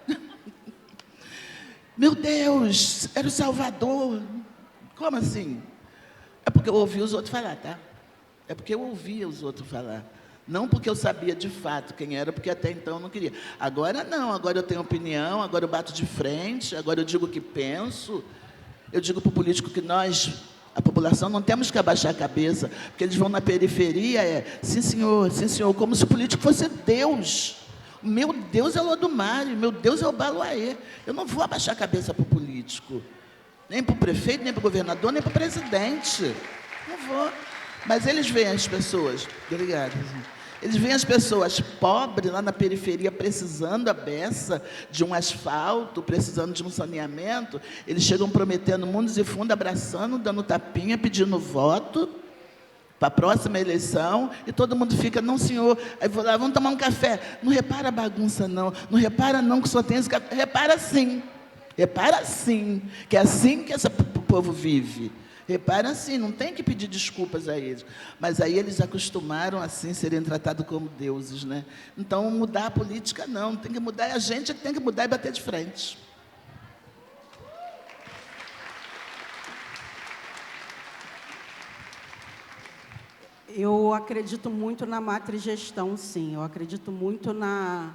Meu Deus, era o Salvador. Como assim? É porque eu ouvi os outros falar, tá? É porque eu ouvia os outros falar. Não porque eu sabia de fato quem era, porque até então eu não queria. Agora não, agora eu tenho opinião, agora eu bato de frente, agora eu digo o que penso. Eu digo para o político que nós, a população, não temos que abaixar a cabeça, porque eles vão na periferia, sim senhor, como se o político fosse Deus. Meu Deus é o Lodumário, meu Deus é o Baloaê. Eu não vou abaixar a cabeça para o político, nem para o prefeito, nem para o governador, nem para o presidente. Não vou. Mas eles veem as pessoas, obrigada, eles veem as pessoas pobres lá na periferia precisando a beça de um asfalto, precisando de um saneamento, eles chegam prometendo mundos e fundos, abraçando, dando tapinha, pedindo voto para a próxima eleição, e todo mundo fica, não senhor, aí vou lá, vamos tomar um café, não repara a bagunça não repara não que só tem esse café, repara sim, que é assim que esse povo vive. Repara assim, não tem que pedir desculpas a eles. Mas aí eles acostumaram, assim, serem tratados como deuses, né? Então, mudar a política, não. Tem que mudar, a gente é que tem que mudar e bater de frente. Eu acredito muito na matrigestão, sim. Eu acredito muito na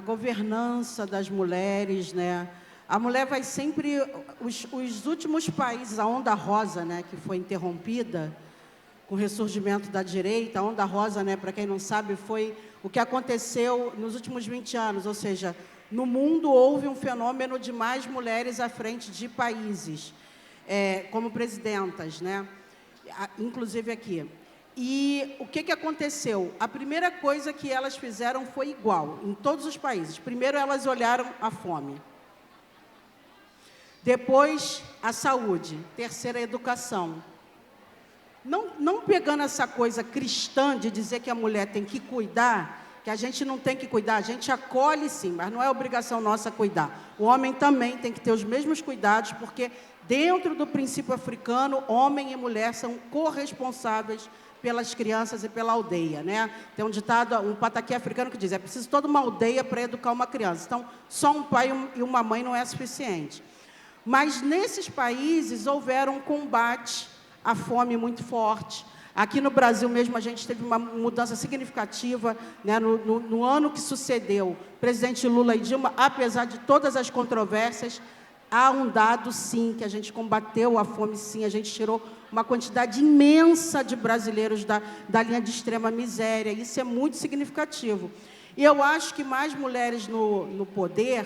governança das mulheres, né? A mulher vai sempre... Os últimos países, a onda rosa, né, que foi interrompida com o ressurgimento da direita, a onda rosa, né, para quem não sabe, foi o que aconteceu nos últimos 20 anos, ou seja, no mundo houve um fenômeno de mais mulheres à frente de países, como presidentas, né, inclusive aqui. E o que aconteceu? A primeira coisa que elas fizeram foi igual, em todos os países. Primeiro, elas olharam a fome. Depois, a saúde. Terceira, a educação. Não pegando essa coisa cristã de dizer que a mulher tem que cuidar que a gente não tem que cuidar, a gente acolhe sim, mas não é obrigação nossa cuidar. O homem também tem que ter os mesmos cuidados, porque dentro do princípio africano, homem e mulher são corresponsáveis pelas crianças e pela aldeia, né? Tem um ditado, um pataquê africano que diz, é preciso toda uma aldeia para educar uma criança. Então, só um pai e uma mãe não é suficiente. Mas nesses países houveram um combate à fome muito forte. Aqui no Brasil mesmo a gente teve uma mudança significativa, né? No ano que sucedeu, presidente Lula e Dilma, apesar de todas as controvérsias, há um dado, sim, que a gente combateu a fome, sim, a gente tirou uma quantidade imensa de brasileiros da linha de extrema miséria, isso é muito significativo. E eu acho que mais mulheres no poder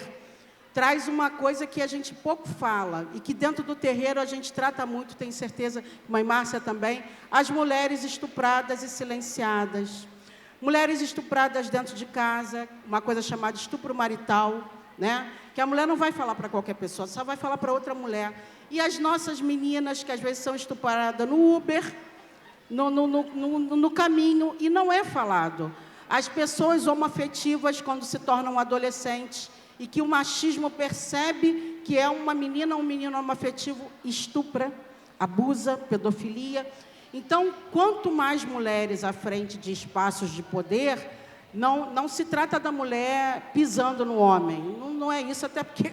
traz uma coisa que a gente pouco fala, e que dentro do terreiro a gente trata muito, tenho certeza, mãe Márcia também, as mulheres estupradas e silenciadas. Mulheres estupradas dentro de casa, uma coisa chamada estupro marital, né? Que a mulher não vai falar para qualquer pessoa, só vai falar para outra mulher. E as nossas meninas, que às vezes são estupradas no Uber, no caminho, e não é falado. As pessoas homoafetivas, quando se tornam adolescentes, e que o machismo percebe que é uma menina ou um menino homoafetivo, estupra, abusa, pedofilia. Então, quanto mais mulheres à frente de espaços de poder, não se trata da mulher pisando no homem. Não é isso, até porque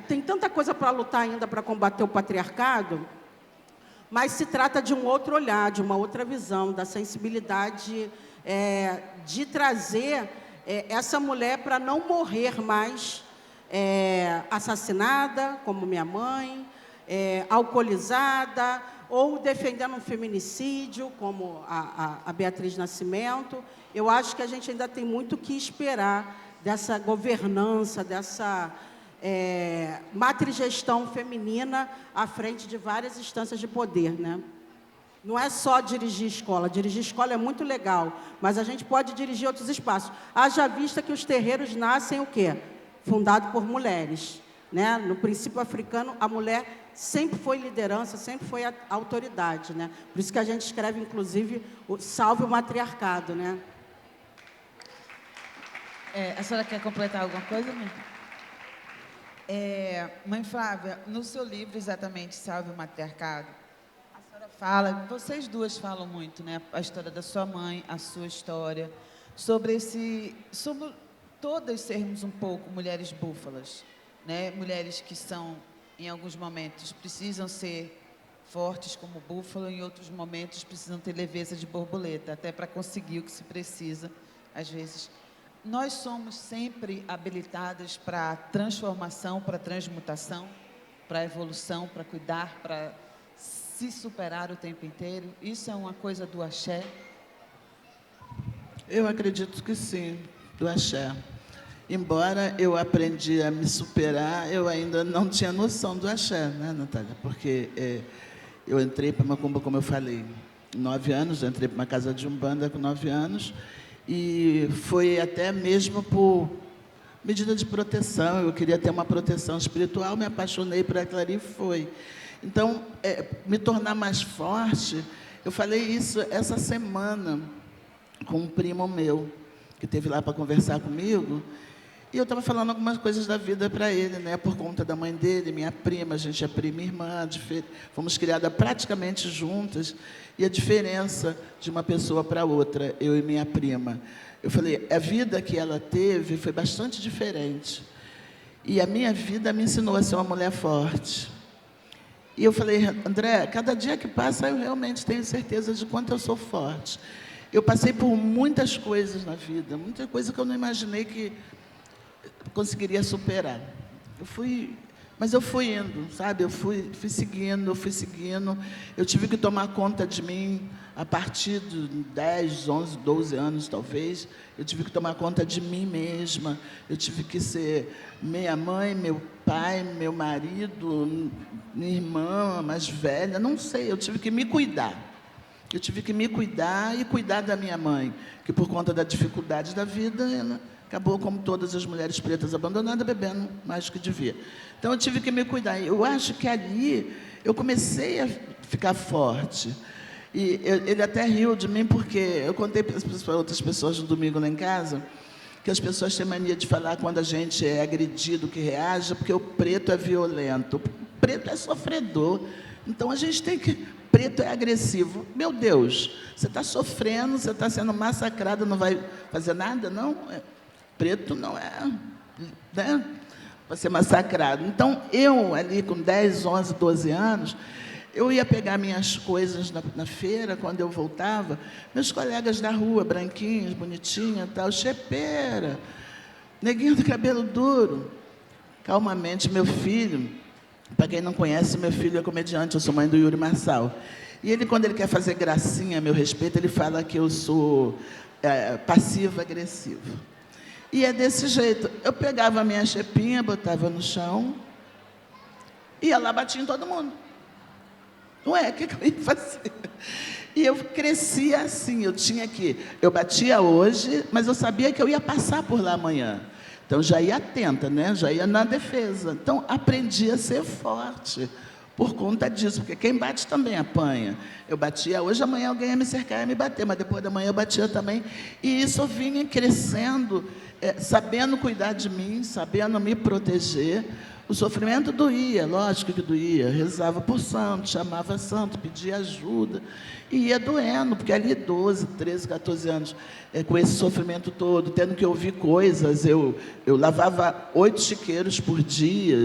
tem tanta coisa para lutar ainda para combater o patriarcado, mas se trata de um outro olhar, de uma outra visão, da sensibilidade de trazer essa mulher para não morrer mais assassinada, como minha mãe, alcoolizada, ou defendendo um feminicídio, como a Beatriz Nascimento. Eu acho que a gente ainda tem muito que esperar dessa governança, dessa matrigestão feminina à frente de várias instâncias de poder, né? Não é só dirigir escola é muito legal, mas a gente pode dirigir outros espaços. Haja vista que os terreiros nascem o quê? Fundado por mulheres, né? No princípio africano, a mulher sempre foi liderança, sempre foi a autoridade, né? Por isso que a gente escreve, inclusive, o Salve o Matriarcado, né? A senhora quer completar alguma coisa, mãe? Mãe Flávia, no seu livro, exatamente, Salve o Matriarcado, vocês duas falam muito, né? A história da sua mãe, a sua história, sobre todas sermos um pouco mulheres búfalas, né? Mulheres que são, em alguns momentos, precisam ser fortes como búfalo, em outros momentos precisam ter leveza de borboleta, até para conseguir o que se precisa, às vezes. Nós somos sempre habilitadas para a transformação, para a transmutação, para a evolução, para cuidar, para se superar o tempo inteiro. Isso é uma coisa do axé? Eu acredito que sim, do axé. Embora eu aprendi a me superar, eu ainda não tinha noção do axé, né, Natália? Porque eu entrei para Macumba, como eu falei, 9 anos, eu entrei para uma casa de Umbanda com 9 anos, e foi até mesmo por medida de proteção, eu queria ter uma proteção espiritual, me apaixonei por aquilo ali e foi. Então, me tornar mais forte, eu falei isso essa semana com um primo meu, que esteve lá para conversar comigo, e eu estava falando algumas coisas da vida para ele, né, por conta da mãe dele, minha prima, a gente é prima e irmã, fomos criadas praticamente juntas, e a diferença de uma pessoa para outra, eu e minha prima. Eu falei, a vida que ela teve foi bastante diferente, e a minha vida me ensinou a ser uma mulher forte. E eu falei, André, cada dia que passa eu realmente tenho certeza de quanto eu sou forte. Eu passei por muitas coisas na vida, muita coisa que eu não imaginei que conseguiria superar. Mas eu fui indo, sabe? Eu fui seguindo. Eu tive que tomar conta de mim a partir de 10, 11, 12 anos, talvez. Eu tive que tomar conta de mim mesma. Eu tive que ser minha mãe, meu pai, meu marido, minha irmã mais velha, não sei. Eu tive que me cuidar. Eu tive que me cuidar e cuidar da minha mãe, que por conta da dificuldade da vida, ela acabou, como todas as mulheres pretas abandonadas, bebendo mais do que devia. Então, eu tive que me cuidar. Eu acho que ali eu comecei a ficar forte. E ele até riu de mim, porque eu contei para outras pessoas no domingo lá em casa, que as pessoas têm mania de falar quando a gente é agredido, que reage, porque o preto é violento. O preto é sofredor. Então, a gente tem que... Preto é agressivo. Meu Deus, você está sofrendo, você está sendo massacrado, não vai fazer nada? Não, preto não é, né, para ser massacrado. Então, eu ali com 10, 11, 12 anos, eu ia pegar minhas coisas na feira, quando eu voltava, meus colegas da rua, branquinhos, bonitinhos, tal, chepeira, neguinho do cabelo duro. Calmamente, meu filho, para quem não conhece, meu filho é comediante, eu sou mãe do Yuri Marçal. E ele, quando ele quer fazer gracinha a meu respeito, ele fala que eu sou passivo-agressivo. E é desse jeito. Eu pegava a minha chepinha, botava no chão, ia lá, batia em todo mundo. Ué, o que eu ia fazer? E eu crescia assim, eu batia hoje, mas eu sabia que eu ia passar por lá amanhã. Então, já ia atenta, né? Já ia na defesa. Então, aprendi a ser forte por conta disso, porque quem bate também apanha. Eu batia hoje, amanhã alguém ia me cercar e ia me bater, mas depois da manhã eu batia também. E isso eu vinha crescendo, sabendo cuidar de mim, sabendo me proteger. O sofrimento doía, lógico que doía. Rezava por santo, chamava santo, pedia ajuda. E ia doendo, porque ali 12, 13, 14 anos, com esse sofrimento todo, tendo que ouvir coisas, eu lavava 8 chiqueiros por dia,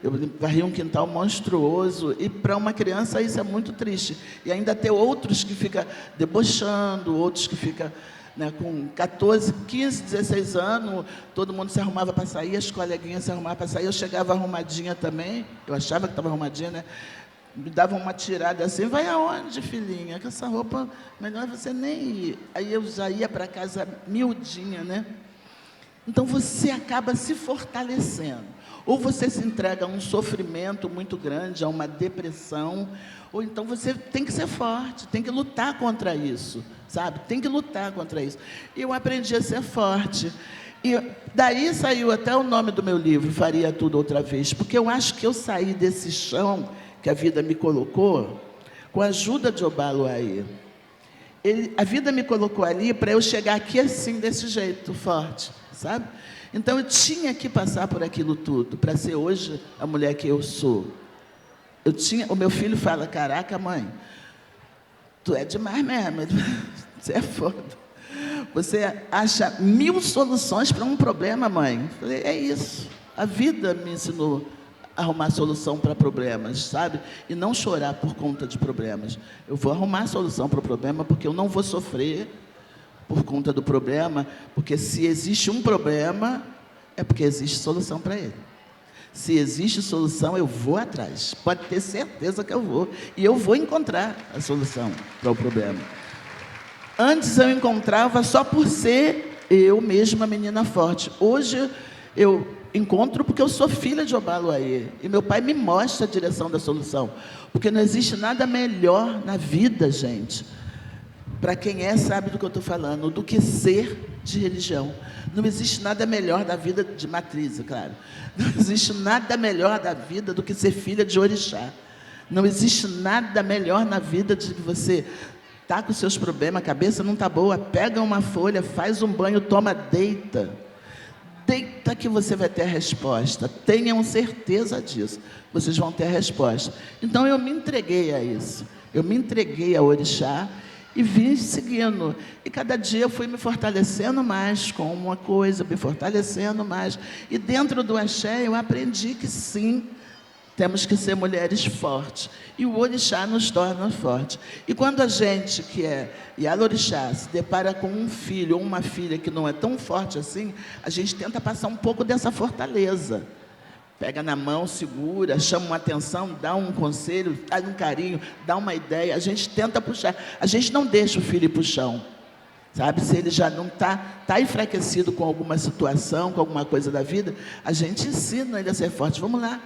eu varria um quintal monstruoso, e para uma criança isso é muito triste. E ainda ter outros que ficam debochando, outros que ficam... Né, com 14, 15, 16 anos, todo mundo se arrumava para sair, as coleguinhas se arrumavam para sair, eu chegava arrumadinha também, eu achava que estava arrumadinha, né? Me davam uma tirada assim, vai aonde, filhinha? Com essa roupa, melhor você nem ir. Aí eu já ia para casa miudinha, né? Então você acaba se fortalecendo. Ou você se entrega a um sofrimento muito grande, a uma depressão, ou então você tem que ser forte, tem que lutar contra isso, sabe? Tem que lutar contra isso. E eu aprendi a ser forte. E daí saiu até o nome do meu livro, Faria Tudo Outra Vez, porque eu acho que eu saí desse chão que a vida me colocou com a ajuda de Obaluaí. A vida me colocou ali para eu chegar aqui assim, desse jeito, forte, sabe? Então, eu tinha que passar por aquilo tudo, para ser hoje a mulher que eu sou. O meu filho fala, caraca, mãe, tu é demais mesmo, você é foda. Você acha 1000 soluções para um problema, mãe. Eu falei, é isso. A vida me ensinou a arrumar solução para problemas, sabe? E não chorar por conta de problemas. Eu vou arrumar a solução para o problema, porque eu não vou sofrer por conta do problema, porque se existe um problema, é porque existe solução para ele. Se existe solução, eu vou atrás. Pode ter certeza que eu vou. E eu vou encontrar a solução para o problema. Antes eu encontrava só por ser eu mesma menina forte. Hoje eu encontro porque eu sou filha de Obaluaí. E meu pai me mostra a direção da solução. Porque não existe nada melhor na vida, gente, para quem sabe do que eu estou falando, do que ser de religião. Não existe nada melhor da vida de matriz, claro. Não existe nada melhor da vida do que ser filha de orixá. Não existe nada melhor na vida de você estar com seus problemas, a cabeça não está boa, pega uma folha, faz um banho, toma, deita. Deita que você vai ter a resposta. Tenham certeza disso. Vocês vão ter a resposta. Então, eu me entreguei a isso. Eu me entreguei ao orixá e vim seguindo. E cada dia eu fui me fortalecendo mais com uma coisa, me fortalecendo mais. E dentro do axé eu aprendi que sim, temos que ser mulheres fortes. E o orixá nos torna fortes. E quando a gente, que é Yalorixá, se depara com um filho ou uma filha que não é tão forte assim, a gente tenta passar um pouco dessa fortaleza. Pega na mão, segura, chama uma atenção, dá um conselho, dá um carinho, dá uma ideia. A gente tenta puxar. A gente não deixa o filho ir para o chão. Sabe? Se ele já não está enfraquecido com alguma situação, com alguma coisa da vida, a gente ensina ele a ser forte. Vamos lá.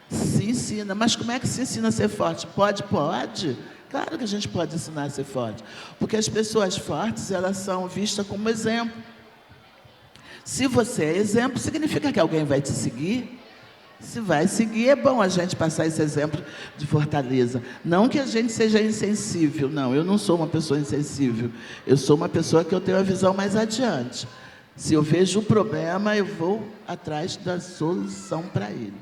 Se ensina. Mas como é que se ensina a ser forte? Pode? Pode. Claro que a gente pode ensinar a ser forte. Porque as pessoas fortes, elas são vistas como exemplo. Se você é exemplo, significa que alguém vai te seguir. Se vai seguir, é bom a gente passar esse exemplo de fortaleza. Não que a gente seja insensível, não. Eu não sou uma pessoa insensível. Eu sou uma pessoa que eu tenho a visão mais adiante. Se eu vejo o problema, eu vou atrás da solução para ele.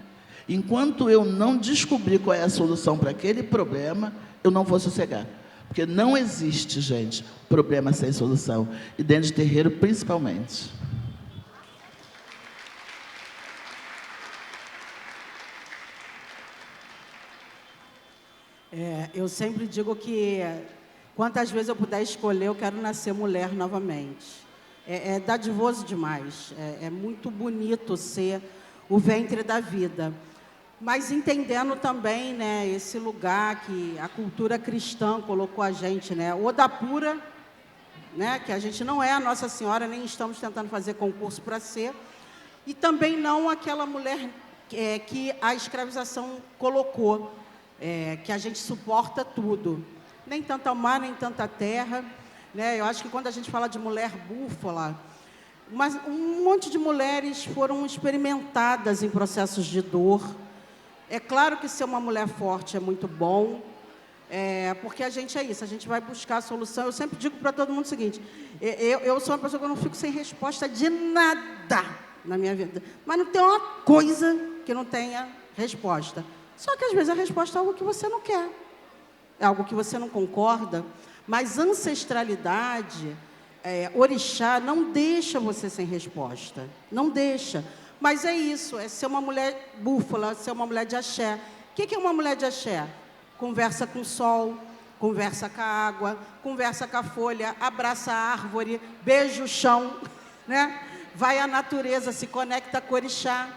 Enquanto eu não descobrir qual é a solução para aquele problema, eu não vou sossegar. Porque não existe, gente, problema sem solução. E dentro de terreiro, principalmente. Eu sempre digo que, quantas vezes eu puder escolher, eu quero nascer mulher novamente. É dadivoso demais, é muito bonito ser o ventre da vida. Mas entendendo também, né, esse lugar que a cultura cristã colocou a gente, né, Oda pura, né, que a gente não é a Nossa Senhora, nem estamos tentando fazer concurso para ser, e também não aquela mulher que a escravização colocou, que a gente suporta tudo. Nem tanta mar, nem tanta terra. Né? Eu acho que quando a gente fala de mulher búfala, um monte de mulheres foram experimentadas em processos de dor. É claro que ser uma mulher forte é muito bom, porque a gente é isso, a gente vai buscar a solução. Eu sempre digo para todo mundo o seguinte, eu sou uma pessoa que eu não fico sem resposta de nada na minha vida, mas não tem uma coisa que não tenha resposta. Só que às vezes a resposta é algo que você não quer, é algo que você não concorda. Mas ancestralidade, orixá, não deixa você sem resposta. Não deixa. Mas é isso, é ser uma mulher búfala, ser uma mulher de axé. O que é uma mulher de axé? Conversa com o sol, conversa com a água, conversa com a folha, abraça a árvore, beija o chão, né? Vai à natureza, se conecta com o orixá,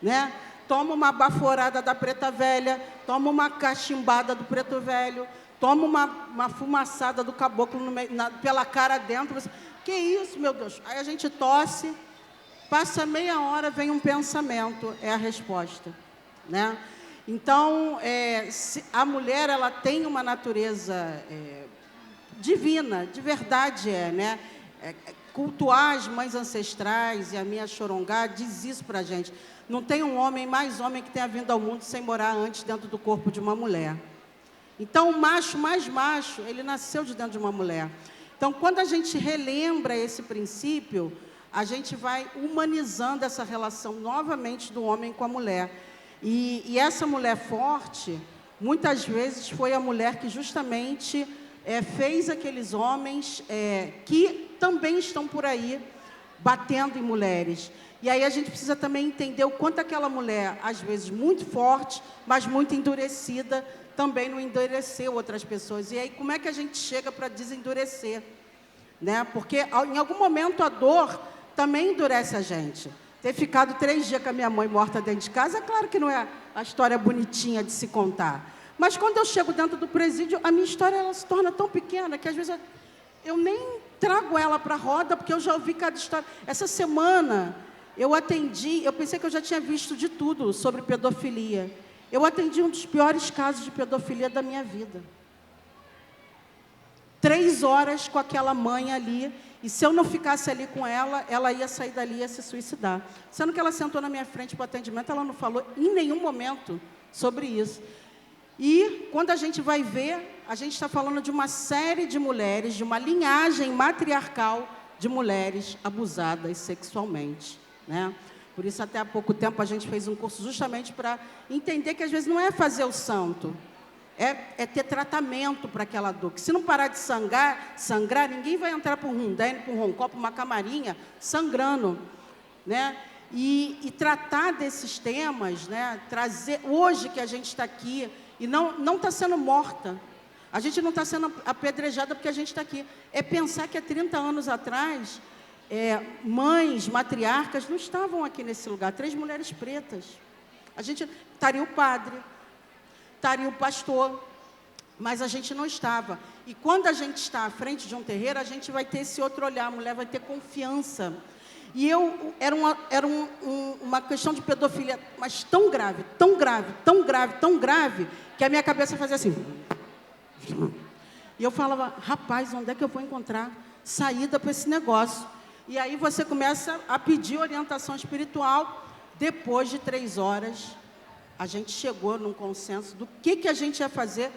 né? Toma uma baforada da preta velha, toma uma cachimbada do preto velho, toma uma fumaçada do caboclo pela cara dentro. Que isso, meu Deus? Aí a gente tosse, passa meia hora, vem um pensamento, é a resposta, né? Então, a mulher, ela tem uma natureza divina, de verdade né? Cultuar as mães ancestrais, e a minha Xorongá diz isso para a gente. Não tem um homem, mais homem, que tenha vindo ao mundo sem morar antes dentro do corpo de uma mulher. Então, o macho mais macho, ele nasceu de dentro de uma mulher. Então, quando a gente relembra esse princípio, a gente vai humanizando essa relação novamente do homem com a mulher. E essa mulher forte, muitas vezes, foi a mulher que justamente fez aqueles homens que também estão por aí, batendo em mulheres. E aí a gente precisa também entender o quanto aquela mulher, às vezes muito forte, mas muito endurecida, também não endureceu outras pessoas. E aí, como é que a gente chega para desendurecer? Né? Porque, em algum momento, a dor também endurece a gente. Ter ficado 3 dias com a minha mãe morta dentro de casa, é claro que não é a história bonitinha de se contar. Mas, quando eu chego dentro do presídio, a minha história ela se torna tão pequena que, às vezes, eu nem trago ela para a roda, porque eu já ouvi cada história. Essa semana, eu pensei que eu já tinha visto de tudo sobre pedofilia. Eu atendi um dos piores casos de pedofilia da minha vida. 3 horas com aquela mãe ali, e se eu não ficasse ali com ela, ela ia sair dali e ia se suicidar. Sendo que ela sentou na minha frente para o atendimento, ela não falou em nenhum momento sobre isso. E, quando a gente vai ver, a gente está falando de uma série de mulheres, de uma linhagem matriarcal de mulheres abusadas sexualmente, né? Por isso, até há pouco tempo, a gente fez um curso justamente para entender que, às vezes, não é fazer o santo, é ter tratamento para aquela dor. Que se não parar de sangrar, ninguém vai entrar para um rundene, para um roncó, para uma camarinha, sangrando, né? E tratar desses temas, né? Trazer, hoje que a gente está aqui, e não está sendo morta, a gente não está sendo apedrejada porque a gente está aqui. É pensar que há 30 anos atrás, mães, matriarcas, não estavam aqui nesse lugar. 3 mulheres pretas. A gente estaria o padre, estaria o pastor, mas a gente não estava. E quando a gente está à frente de um terreiro, a gente vai ter esse outro olhar, a mulher vai ter confiança. E era uma questão de pedofilia, mas tão grave, tão grave, tão grave, tão grave, que a minha cabeça fazia assim. E eu falava, rapaz, onde é que eu vou encontrar saída para esse negócio? E aí você começa a pedir orientação espiritual. Depois de 3 horas, a gente chegou num consenso do que a gente ia fazer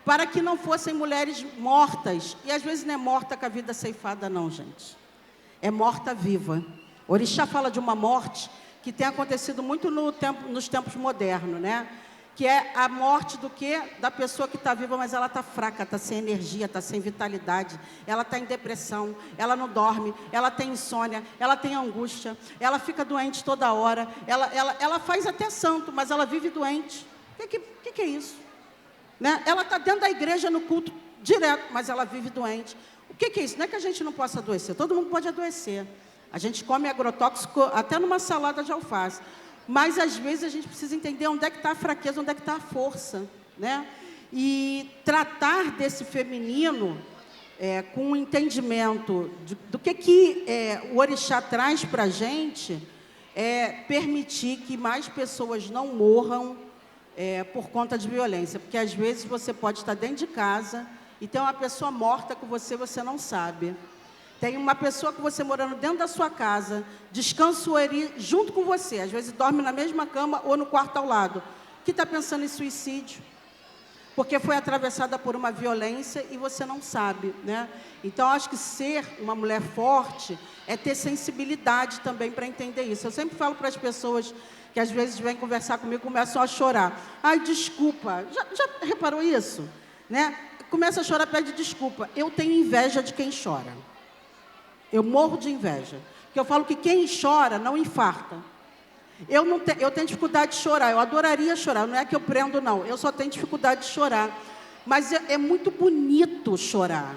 para que não fossem mulheres mortas. E às vezes não é morta com a vida ceifada, não, gente. É morta viva. Orixá fala de uma morte que tem acontecido muito nos tempos modernos, né? Que é a morte do quê? Da pessoa que está viva, mas ela está fraca, está sem energia, está sem vitalidade, ela está em depressão, ela não dorme, ela tem insônia, ela tem angústia, ela fica doente toda hora, ela faz até santo, mas ela vive doente. O que é isso? Né? Ela está dentro da igreja no culto direto, mas ela vive doente. O que é isso? Não é que a gente não possa adoecer, todo mundo pode adoecer. A gente come agrotóxico até numa salada de alface. Mas, às vezes, a gente precisa entender onde é que está a fraqueza, onde é que está a força, né? E tratar desse feminino com um entendimento do que o orixá traz para a gente, permitir que mais pessoas não morram por conta de violência. Porque, às vezes, você pode estar dentro de casa e tem uma pessoa morta com você, você não sabe. Tem uma pessoa que você morando dentro da sua casa, descansa junto com você, às vezes dorme na mesma cama ou no quarto ao lado, que está pensando em suicídio, porque foi atravessada por uma violência e você não sabe, né? Então, acho que ser uma mulher forte é ter sensibilidade também para entender isso. Eu sempre falo para as pessoas que às vezes vêm conversar comigo, começam a chorar. Ai, desculpa, já reparou isso? Né? Começa a chorar, pede desculpa. Eu tenho inveja de quem chora. Eu morro de inveja. Porque eu falo que quem chora não infarta. Eu tenho dificuldade de chorar. Eu adoraria chorar. Não é que eu prendo, não. Eu só tenho dificuldade de chorar. Mas é muito bonito chorar.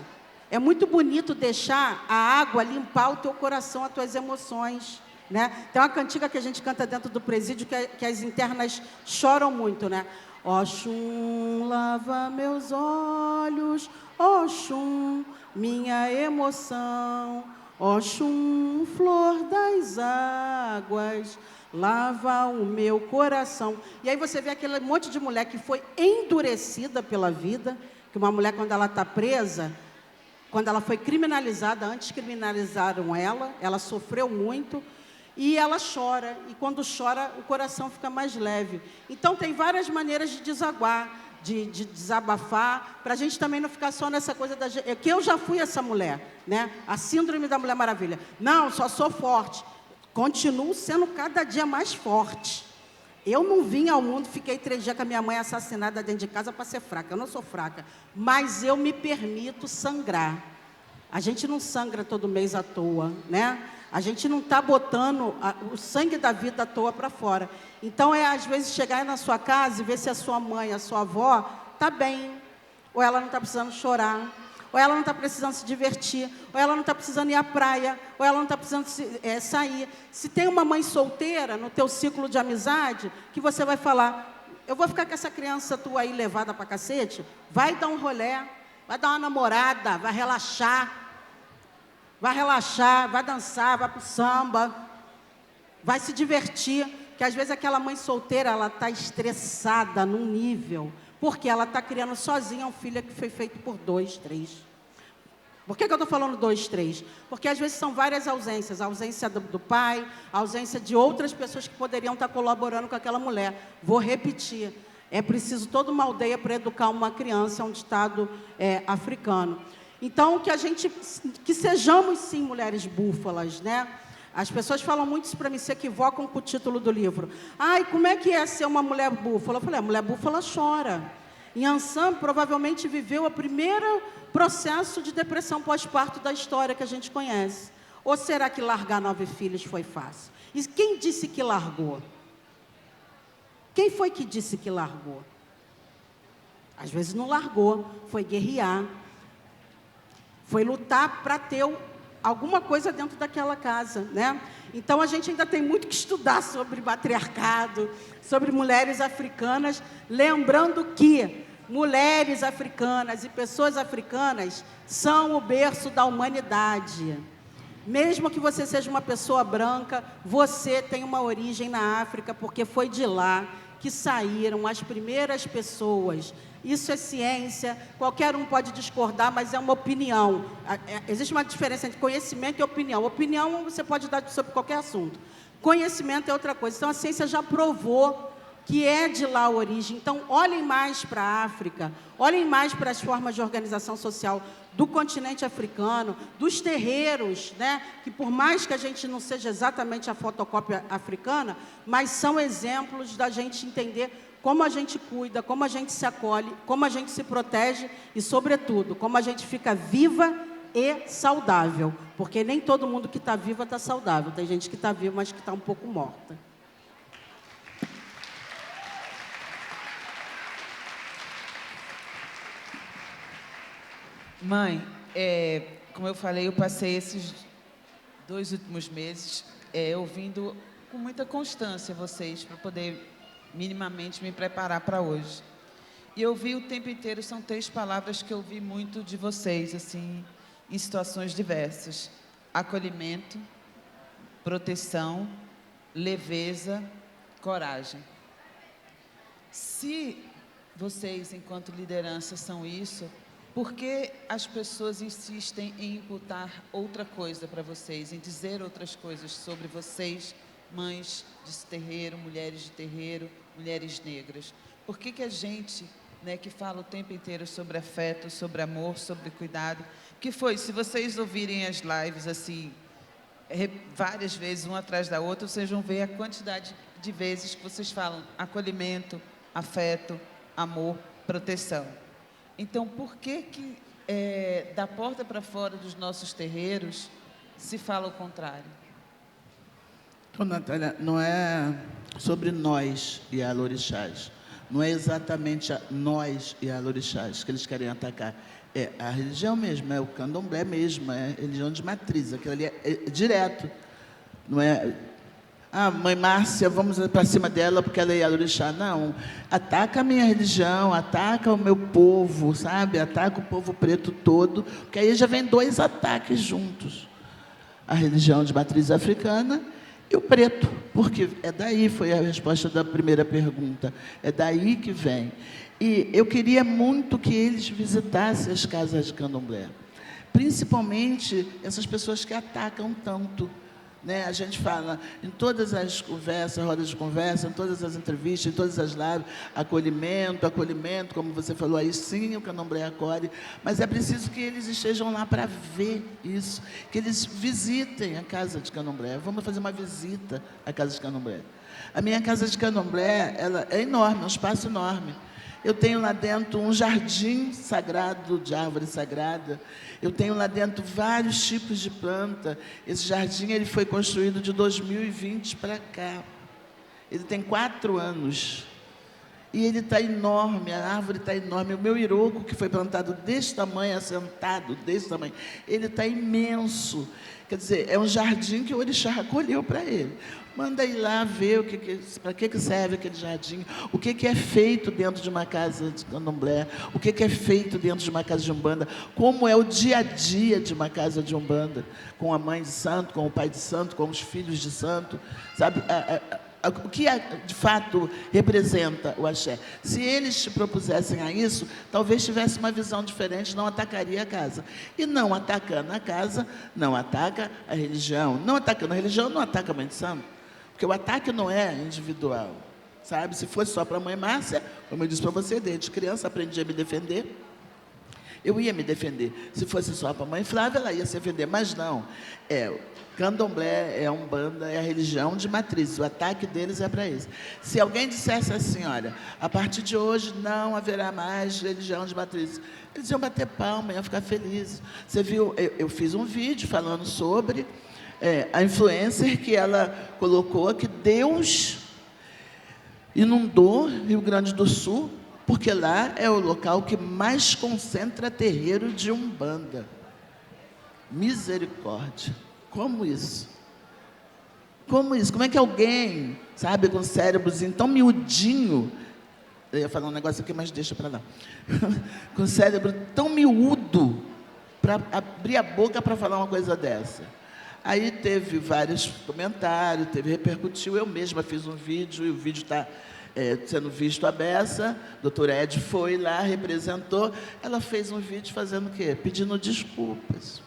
É muito bonito deixar a água limpar o teu coração, as tuas emoções. Né? Tem uma cantiga que a gente canta dentro do presídio que as internas choram muito, né? Oxum, lava meus olhos. Oxum, minha emoção. Oxum, flor das águas, lava o meu coração. E aí você vê aquele monte de mulher que foi endurecida pela vida, que uma mulher, quando ela está presa, quando ela foi criminalizada, antes criminalizaram ela sofreu muito, e ela chora, e quando chora, o coração fica mais leve. Então, tem várias maneiras de desaguar, de desabafar, para a gente também não ficar só nessa coisa que eu já fui essa mulher, né? A síndrome da Mulher Maravilha. Não, só sou forte. Continuo sendo cada dia mais forte. Eu não vim ao mundo, fiquei 3 dias com a minha mãe assassinada dentro de casa para ser fraca. Eu não sou fraca, mas eu me permito sangrar. A gente não sangra todo mês à toa, né? A gente não está botando o sangue da vida à toa para fora. Então, às vezes, chegar aí na sua casa e ver se a sua mãe, a sua avó, está bem. Ou ela não está precisando chorar. Ou ela não está precisando se divertir. Ou ela não está precisando ir à praia. Ou ela não está precisando sair. Se tem uma mãe solteira no teu ciclo de amizade, que você vai falar, eu vou ficar com essa criança tua aí levada para cacete? Vai dar um rolê, vai dar uma namorada, vai relaxar. Vai relaxar, vai dançar, vai para o samba, vai se divertir. Porque às vezes aquela mãe solteira, ela está estressada num nível, porque ela está criando sozinha um filho que foi feito por 2, 3. Por que eu estou falando 2, 3? Porque às vezes são várias ausências. A ausência do pai, a ausência de outras pessoas que poderiam estar colaborando com aquela mulher. Vou repetir, é preciso toda uma aldeia para educar uma criança, um ditado africano. Então, que sejamos, sim, mulheres búfalas, né? As pessoas falam muito isso para mim, se equivocam com o título do livro. Ai, como é que é ser uma mulher búfala? Eu falei, a mulher búfala chora. E Ansan provavelmente viveu o primeiro processo de depressão pós-parto da história que a gente conhece. Ou será que largar 9 filhos foi fácil? E quem disse que largou? Quem foi que disse que largou? Às vezes não largou, foi guerrear. Foi lutar para ter alguma coisa dentro daquela casa, né? Então, a gente ainda tem muito que estudar sobre matriarcado, sobre mulheres africanas, lembrando que mulheres africanas e pessoas africanas são o berço da humanidade. Mesmo que você seja uma pessoa branca, você tem uma origem na África, porque foi de lá que saíram as primeiras pessoas. Isso é ciência, qualquer um pode discordar, mas é uma opinião. Existe uma diferença entre conhecimento e opinião. Opinião você pode dar sobre qualquer assunto. Conhecimento é outra coisa. Então, a ciência já provou que é de lá a origem. Então, olhem mais para a África, olhem mais para as formas de organização social do continente africano, dos terreiros, né? Que por mais que a gente não seja exatamente a fotocópia africana, mas são exemplos da gente entender como a gente cuida, como a gente se acolhe, como a gente se protege e, sobretudo, como a gente fica viva e saudável. Porque nem todo mundo que está viva está saudável. Tem gente que está viva, mas que está um pouco morta. Mãe, como eu falei, eu passei esses 2 últimos meses ouvindo com muita constância vocês, para poder minimamente me preparar para hoje. E eu vi o tempo inteiro, são 3 palavras que eu vi muito de vocês, assim, em situações diversas: acolhimento, proteção, leveza, coragem. Se vocês, enquanto liderança, são isso, por que as pessoas insistem em imputar outra coisa para vocês, em dizer outras coisas sobre vocês, mães de terreiro, mulheres de terreiro, mulheres negras? Por que a gente, né, que fala o tempo inteiro sobre afeto, sobre amor, sobre cuidado, que foi, se vocês ouvirem as lives assim, várias vezes, uma atrás da outra, vocês vão ver a quantidade de vezes que vocês falam acolhimento, afeto, amor, proteção. Então, por que da porta para fora dos nossos terreiros se fala o contrário? Então, Natália, não é sobre nós e alorixás. Não é exatamente nós e alorixás que eles querem atacar. É a religião mesmo, é o candomblé mesmo, é a religião de matriz. Aquilo ali é direto. Não é... Ah, mãe Márcia, vamos para cima dela porque ela é alorixá. Não, ataca a minha religião, ataca o meu povo, sabe? Ataca o povo preto todo, porque aí já vem 2 ataques juntos. A religião de matriz africana e o preto, porque é daí, foi a resposta da primeira pergunta, é daí que vem. E eu queria muito que eles visitassem as casas de candomblé, principalmente essas pessoas que atacam tanto. Né? A gente fala em todas as conversas, rodas de conversa, em todas as entrevistas, em todas as lives, acolhimento, acolhimento, como você falou aí, sim, o candomblé acolhe, mas é preciso que eles estejam lá para ver isso, que eles visitem a casa de candomblé. Vamos fazer uma visita à casa de candomblé. A minha casa de candomblé, ela é enorme, é um espaço enorme. Eu tenho lá dentro um jardim sagrado, de árvore sagrada. Eu tenho lá dentro vários tipos de planta. Esse jardim ele foi construído de 2020 para cá. Ele tem 4 anos. E ele está enorme, a árvore está enorme. O meu iroco, que foi plantado desse tamanho, assentado desse tamanho, ele está imenso. Quer dizer, é um jardim que o orixá acolheu para ele. Manda ir lá ver para que serve aquele jardim, o que é feito dentro de uma casa de candomblé, o que é feito dentro de uma casa de umbanda, como é o dia a dia de uma casa de umbanda, com a mãe de santo, com o pai de santo, com os filhos de santo, sabe? O que de fato representa o axé. Se eles se propusessem a isso, talvez tivesse uma visão diferente, não atacaria a casa. E não atacando a casa, não ataca a religião. Não atacando a religião, não ataca a mãe de santo. Porque o ataque não é individual, sabe? Se fosse só para a mãe Márcia, como eu disse para você, desde criança aprendi a me defender, eu ia me defender. Se fosse só para a mãe Flávia, ela ia se defender, mas não. Candomblé é a umbanda, é a religião de matriz, o ataque deles é para isso. Se alguém dissesse assim, olha, a partir de hoje não haverá mais religião de matriz, eles iam bater palma, iam ficar felizes. Você viu, eu fiz um vídeo falando sobre a influencer que ela colocou que Deus inundou Rio Grande do Sul, porque lá é o local que mais concentra terreiro de umbanda. Misericórdia. Como isso? Como isso? Como é que alguém, sabe, com cérebrozinho tão miudinho, eu ia falar um negócio aqui, mas deixa para lá, com cérebro tão miúdo, para abrir a boca para falar uma coisa dessa? Aí teve vários comentários, repercutiu, eu mesma fiz um vídeo, e o vídeo está sendo visto à beça. A doutora Ed foi lá, representou, ela fez um vídeo fazendo o quê? Pedindo desculpas.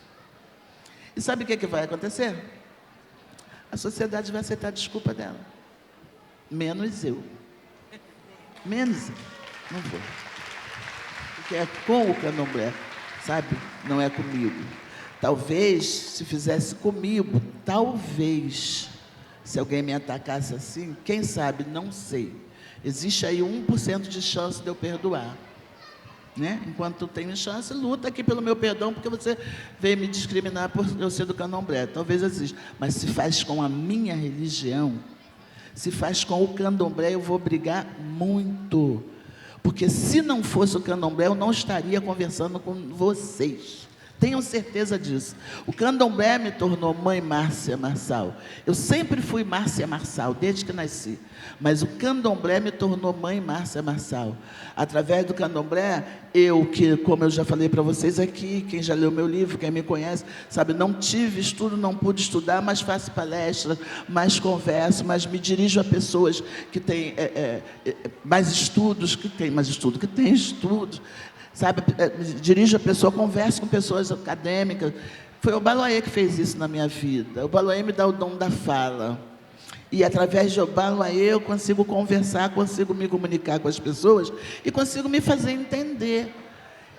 E sabe o que vai acontecer? A sociedade vai aceitar a desculpa dela. Menos eu. Menos, não vou. Porque é com o candomblé, sabe? Não é comigo. Talvez, se fizesse comigo, talvez, se alguém me atacasse assim, quem sabe, não sei. Existe aí 1% de chance de eu perdoar. Né? Enquanto eu tenho chance, luta aqui pelo meu perdão, porque você veio me discriminar por eu ser do candomblé. Talvez exista. Mas se faz com a minha religião, se faz com o candomblé, eu vou brigar muito. Porque se não fosse o candomblé, eu não estaria conversando com vocês. Tenham certeza disso. O candomblé me tornou mãe Márcia Marçal. Eu sempre fui Márcia Marçal, desde que nasci. Mas o candomblé me tornou mãe Márcia Marçal. Através do candomblé, que, como eu já falei para vocês aqui, quem já leu meu livro, quem me conhece, sabe, não tive estudo, não pude estudar, mas faço palestra, mais converso, mas me dirijo a pessoas que têm mais estudos, que têm mais estudo, que têm estudos. Sabe, dirijo a pessoa, converso com pessoas acadêmicas. Foi o Obaloaiê que fez isso na minha vida. O Obaloaiê me dá o dom da fala. E através de Obaloaiê eu consigo conversar, consigo me comunicar com as pessoas e consigo me fazer entender.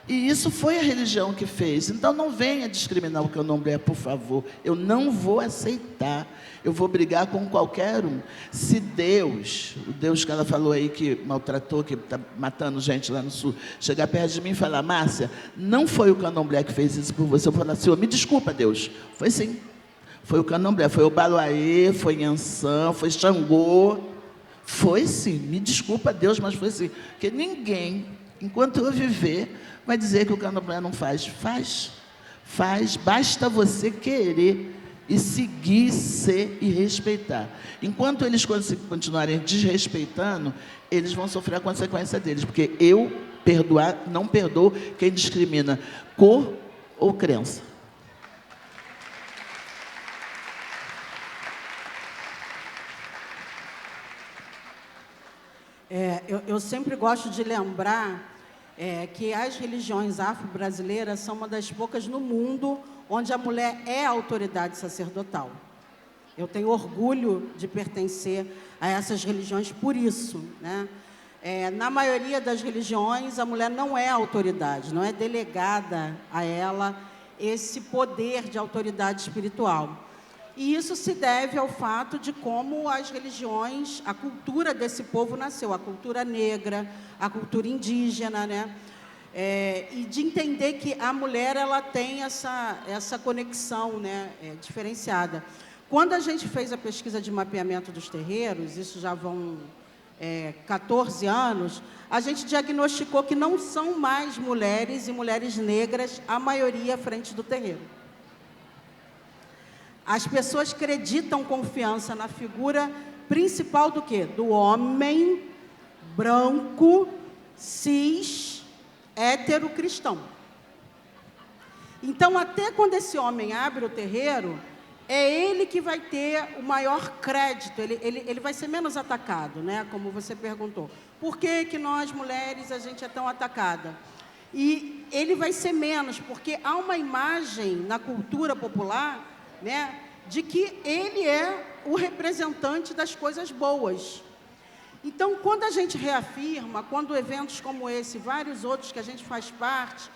E isso foi a religião que fez. Então não venha discriminar o candomblé, por favor. Eu não vou aceitar. Eu vou brigar com qualquer um. Se Deus, o Deus que ela falou aí, que maltratou, que está matando gente lá no sul, chegar perto de mim e falar, Márcia, não foi o candomblé que fez isso por você. Eu vou falar, Senhor, me desculpa, Deus. Foi sim. Foi o candomblé, foi o Obaloaiê, foi Yansan, foi Xangô. Foi sim. Me desculpa, Deus, mas foi sim. Porque ninguém, enquanto eu viver, vai dizer que o candomblé não faz. Faz. Faz. Basta você querer e seguir, ser e respeitar. Enquanto eles continuarem desrespeitando, eles vão sofrer a consequência deles. Porque eu não perdoo quem discrimina cor ou crença. Eu sempre gosto de lembrar que as religiões afro-brasileiras são uma das poucas no mundo onde a mulher é autoridade sacerdotal. Eu tenho orgulho de pertencer a essas religiões por isso, né? Na maioria das religiões, a mulher não é autoridade, não é delegada a ela esse poder de autoridade espiritual. E isso se deve ao fato de como as religiões, a cultura desse povo nasceu, a cultura negra, a cultura indígena, né? E de entender que a mulher ela tem essa conexão, né, diferenciada. Quando a gente fez a pesquisa de mapeamento dos terreiros, isso já vão 14 anos, a gente diagnosticou que não são mais mulheres e mulheres negras a maioria à frente do terreiro. As pessoas acreditam confiança na figura principal do quê? Do homem branco, cis, hétero cristão. Então, até quando esse homem abre o terreiro, é ele que vai ter o maior crédito, ele vai ser menos atacado, né? Como você perguntou. Por que nós, mulheres, a gente é tão atacada? E ele vai ser menos, porque há uma imagem na cultura popular, né, de que ele é o representante das coisas boas. Então, quando a gente reafirma, quando eventos como esse, vários outros que a gente faz parte,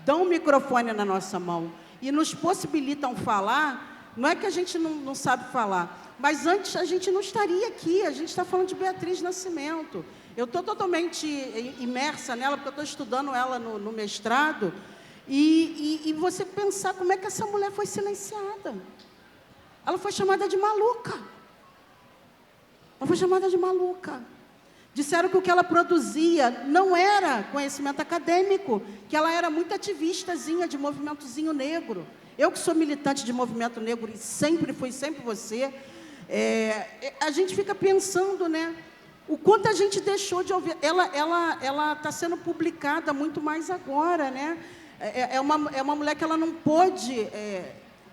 dão um microfone na nossa mão e nos possibilitam falar, não é que a gente não sabe falar, mas antes a gente não estaria aqui, a gente está falando de Beatriz Nascimento. Eu estou totalmente imersa nela, porque eu estou estudando ela no mestrado, e você pensar como é que essa mulher foi silenciada. Ela foi chamada de maluca. Ela foi chamada de maluca. Disseram que o que ela produzia não era conhecimento acadêmico, que ela era muito ativistazinha de movimentozinho negro. Eu que sou militante de movimento negro e sempre fui, sempre você, a gente fica pensando, né? O quanto a gente deixou de ouvir. Ela está sendo publicada muito mais agora, né? É uma mulher que ela não pôde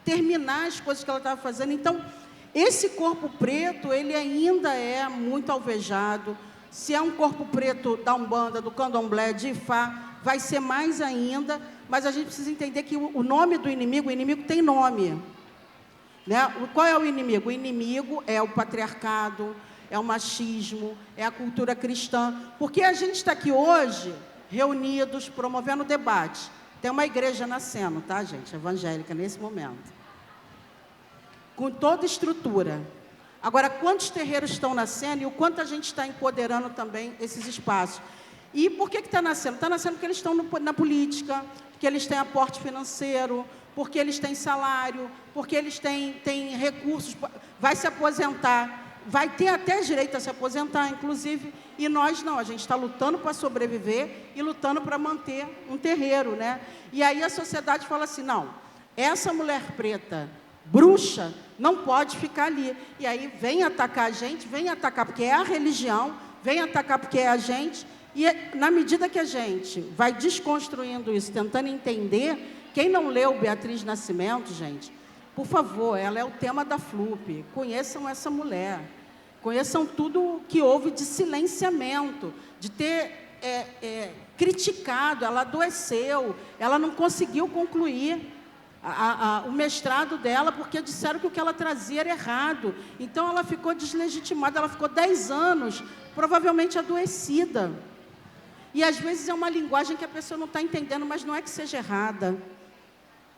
terminar as coisas que ela estava fazendo. Então, esse corpo preto, ele ainda é muito alvejado. Se é um corpo preto da Umbanda, do Candomblé, de Ifá, vai ser mais ainda, mas a gente precisa entender que o nome do inimigo, o inimigo tem nome. Né? Qual é o inimigo? O inimigo é o patriarcado, é o machismo, é a cultura cristã. Porque a gente está aqui hoje, reunidos, promovendo debate. Tem uma igreja nascendo, tá, gente? Evangélica, nesse momento. Com toda estrutura. Agora, quantos terreiros estão nascendo e o quanto a gente está empoderando também esses espaços. E por que está nascendo? Está nascendo porque eles estão na política, porque eles têm aporte financeiro, porque eles têm salário, porque eles têm recursos, vai se aposentar, vai ter até direito a se aposentar, inclusive, e nós não, a gente está lutando para sobreviver e lutando para manter um terreiro, né? E aí a sociedade fala assim, não, essa mulher preta, bruxa, não pode ficar ali. E aí vem atacar a gente, vem atacar porque é a religião, vem atacar porque é a gente, e na medida que a gente vai desconstruindo isso, tentando entender, quem não leu Beatriz Nascimento, gente, por favor, ela é o tema da FLUP, conheçam essa mulher, conheçam tudo que houve de silenciamento, de ter criticado, ela adoeceu, ela não conseguiu concluir o mestrado dela, porque disseram que o que ela trazia era errado, então ela ficou deslegitimada, ela ficou 10 anos, provavelmente adoecida, e às vezes é uma linguagem que a pessoa não está entendendo, mas não é que seja errada,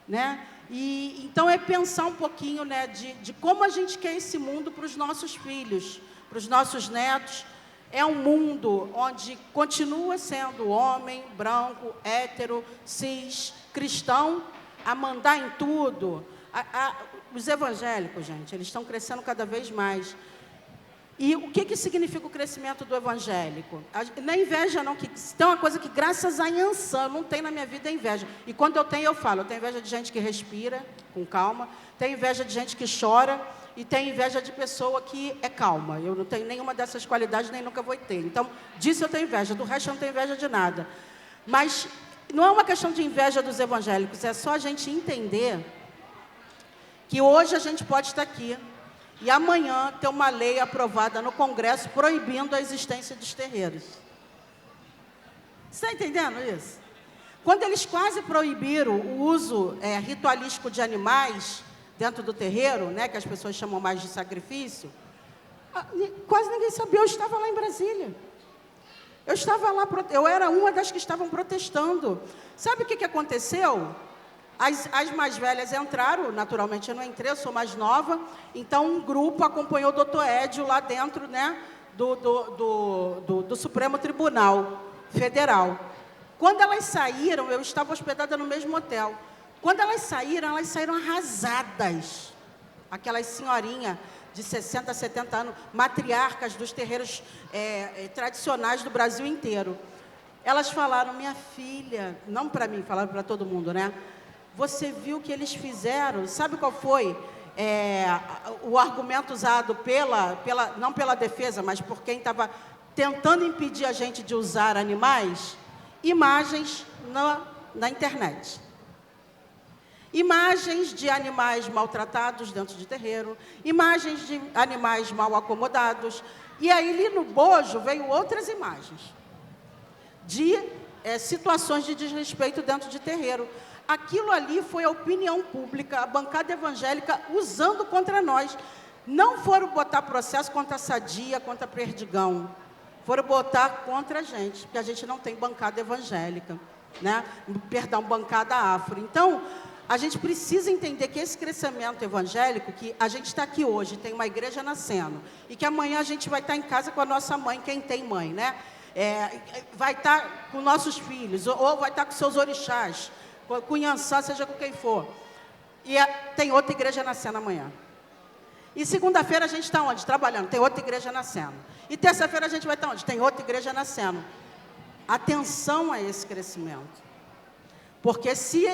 né? E então é pensar um pouquinho, né, de como a gente quer esse mundo para os nossos filhos, para os nossos netos. É um mundo onde continua sendo homem, branco, hétero, cis, cristão, a mandar em tudo. Os evangélicos, gente, eles estão crescendo cada vez mais. E o que significa o crescimento do evangélico? Não é inveja, não. Que tem uma coisa que, graças a Yansan, não tem na minha vida, é inveja. E quando eu tenho, eu falo. Eu tenho inveja de gente que respira com calma, tenho inveja de gente que chora e tenho inveja de pessoa que é calma. Eu não tenho nenhuma dessas qualidades, nem nunca vou ter. Então, disso eu tenho inveja. Do resto, eu não tenho inveja de nada. Mas não é uma questão de inveja dos evangélicos. É só a gente entender que hoje a gente pode estar aqui e amanhã ter uma lei aprovada no Congresso proibindo a existência dos terreiros. Você está entendendo isso? Quando eles quase proibiram o uso ritualístico de animais dentro do terreiro, né, que as pessoas chamam mais de sacrifício, quase ninguém sabia. Eu estava lá em Brasília. Eu estava lá, eu era uma das que estavam protestando. Sabe o que aconteceu? As mais velhas entraram, naturalmente eu não entrei, eu sou mais nova, então um grupo acompanhou o doutor Edio lá dentro, né, do Supremo Tribunal Federal. Quando elas saíram, eu estava hospedada no mesmo hotel. Quando elas saíram arrasadas. Aquelas senhorinhas de 60, 70 anos, matriarcas dos terreiros tradicionais do Brasil inteiro. Elas falaram, minha filha, não para mim, falaram para todo mundo, né? Você viu o que eles fizeram? Sabe qual foi o argumento usado não pela defesa, mas por quem estava tentando impedir a gente de usar animais? Imagens na internet. Imagens de animais maltratados dentro de terreiro, imagens de animais mal acomodados. E aí, ali no bojo, veio outras imagens de situações de desrespeito dentro de terreiro. Aquilo ali foi a opinião pública, a bancada evangélica usando contra nós. Não foram botar processo contra a Sadia, contra a Perdigão. Foram botar contra a gente, porque a gente não tem bancada evangélica, né? Perdão, bancada afro. Então, a gente precisa entender que esse crescimento evangélico, que a gente está aqui hoje, tem uma igreja nascendo, e que amanhã a gente vai estar em casa com a nossa mãe, quem tem mãe, né? Vai estar com nossos filhos, ou vai estar com seus orixás, com Yansan, seja com quem for. E tem outra igreja nascendo amanhã. E segunda-feira a gente está onde? Trabalhando, tem outra igreja nascendo. E terça-feira a gente vai estar onde? Tem outra igreja nascendo. Atenção a esse crescimento. Porque se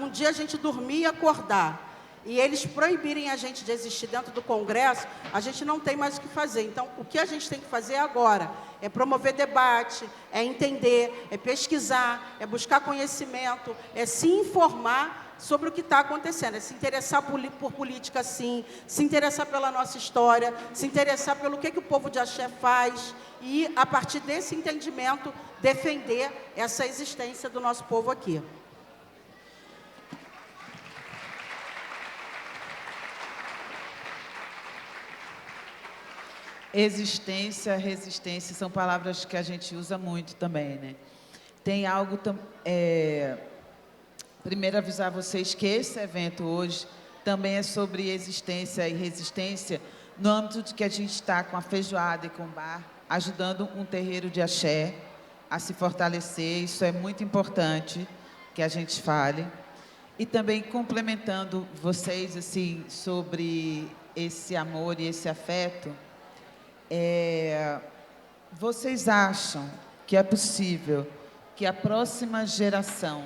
um dia a gente dormir e acordar, e eles proibirem a gente de existir dentro do Congresso, a gente não tem mais o que fazer. Então, o que a gente tem que fazer agora é promover debate, é entender, é pesquisar, é buscar conhecimento, é se informar sobre o que está acontecendo, é se interessar por política, sim, se interessar pela nossa história, se interessar pelo que o povo de Axé faz e, a partir desse entendimento, defender essa existência do nosso povo aqui. Existência, resistência são palavras que a gente usa muito também, né? Tem algo... Primeiro, avisar vocês que esse evento hoje também é sobre existência e resistência no âmbito de que a gente está com a feijoada e com o bar, ajudando um terreiro de axé a se fortalecer. Isso é muito importante que a gente fale. E também complementando vocês assim, sobre esse amor e esse afeto, vocês acham que é possível que a próxima geração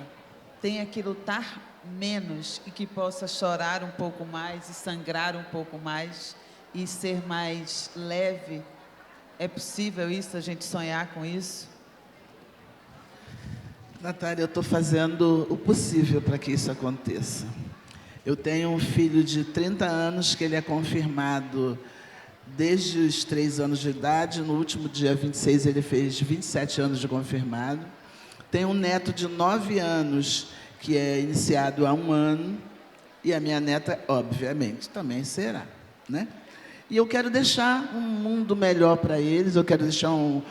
tenha que lutar menos e que possa chorar um pouco mais e sangrar um pouco mais e ser mais leve? É possível isso, a gente sonhar com isso? Natália, eu estou fazendo o possível para que isso aconteça. Eu tenho um filho de 30 anos que ele é confirmado desde os 3 anos de idade. No último dia 26 ele fez 27 anos de confirmado. Tenho um neto de 9 anos que é iniciado há 1 ano. E a minha neta, obviamente, também será, né? E eu quero deixar um mundo melhor para eles, eu quero deixar um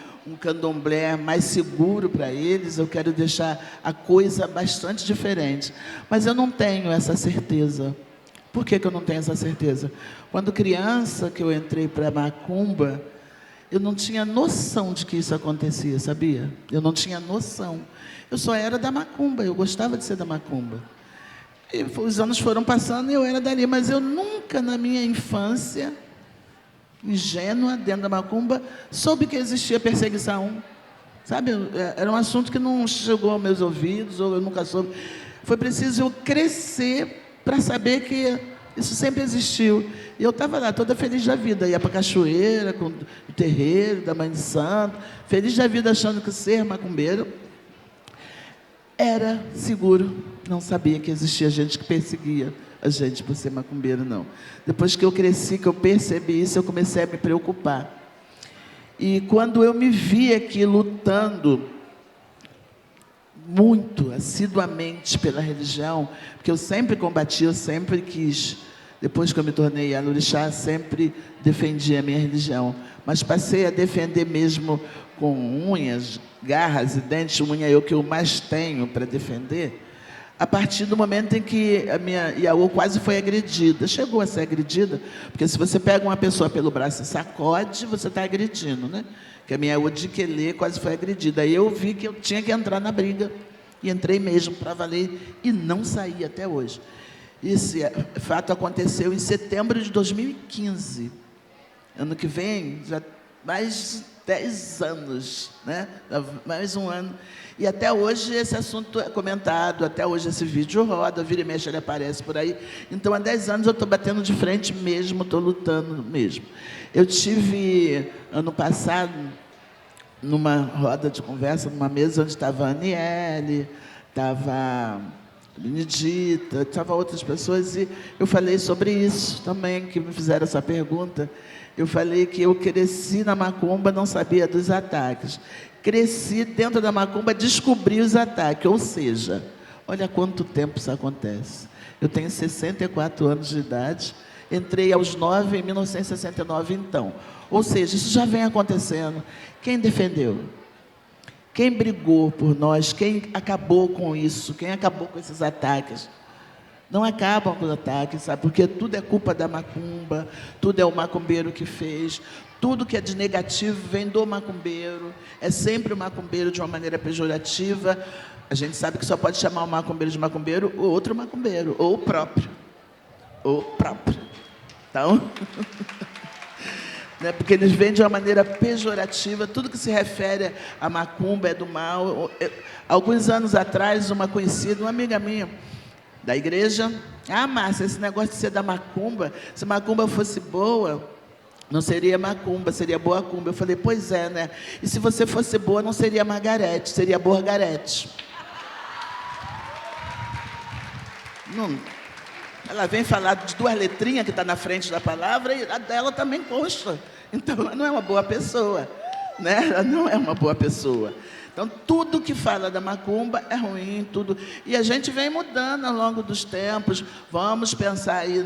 candomblé mais seguro para eles, eu quero deixar a coisa bastante diferente. Mas eu não tenho essa certeza. Por que eu não tenho essa certeza? Quando criança, que eu entrei para a macumba, eu não tinha noção de que isso acontecia, sabia? Eu não tinha noção. Eu só era da macumba, eu gostava de ser da macumba. E os anos foram passando e eu era dali, mas eu nunca na minha infância, ingênua, dentro da macumba, soube que existia perseguição. Sabe? Era um assunto que não chegou aos meus ouvidos, ou eu nunca soube. Foi preciso eu crescer para saber que isso sempre existiu. E eu estava lá, toda feliz da vida. Ia para a cachoeira, com o terreiro da Mãe de Santo, feliz da vida, achando que ser macumbeiro era seguro. Não sabia que existia gente que perseguia a gente por ser macumbeiro, não. Depois que eu cresci, que eu percebi isso, eu comecei a me preocupar. E quando eu me vi aqui lutando muito, assiduamente pela religião, porque eu sempre combati, eu sempre quis, depois que eu me tornei Yalorixá, sempre defendi a minha religião, mas passei a defender mesmo com unhas, garras e dentes, unha é o que eu mais tenho para defender, a partir do momento em que a minha Iaô quase foi agredida. Chegou a ser agredida, porque se você pega uma pessoa pelo braço e sacode, você está agredindo, né? Que a minha Iaô de Quelê quase foi agredida. Aí eu vi que eu tinha que entrar na briga, e entrei mesmo para valer, e não saí até hoje. Esse fato aconteceu em setembro de 2015. Ano que vem, já mais 10 anos, né? Mais 1 ano. E até hoje esse assunto é comentado, até hoje esse vídeo roda, vira e mexe, ele aparece por aí. Então, há 10 anos eu estou batendo de frente mesmo, estou lutando mesmo. Eu tive, ano passado, numa roda de conversa, numa mesa onde estava a Aniele, estava a Benedita, estavam outras pessoas, e eu falei sobre isso também, que me fizeram essa pergunta. Eu falei que eu cresci na macumba, não sabia dos ataques. Cresci dentro da macumba, descobri os ataques. Ou seja, olha quanto tempo isso acontece. Eu tenho 64 anos de idade, entrei aos 9 em 1969, então. Ou seja, isso já vem acontecendo. Quem defendeu? Quem brigou por nós? Quem acabou com isso? Quem acabou com esses ataques? Não acabam com os ataques, sabe? Porque tudo é culpa da macumba, tudo é o macumbeiro que fez, tudo que é de negativo vem do macumbeiro, é sempre o macumbeiro de uma maneira pejorativa. A gente sabe que só pode chamar o macumbeiro de macumbeiro o outro macumbeiro, ou o próprio. Ou o próprio. Então, né? Porque eles vêm de uma maneira pejorativa, tudo que se refere a macumba é do mal. Alguns anos atrás, uma conhecida, uma amiga minha, da igreja, Márcia, esse negócio de ser da macumba, se macumba fosse boa, não seria macumba, seria boa cumba. Eu falei, pois é, né? E se você fosse boa, não seria Margarete, seria Borgarete. Não. Ela vem falar de 2 letrinhas que está na frente da palavra, e a dela também consta. Então, ela não é uma boa pessoa. né? Ela não é uma boa pessoa. Então, tudo que fala da macumba é ruim, tudo. E a gente vem mudando ao longo dos tempos. Vamos pensar aí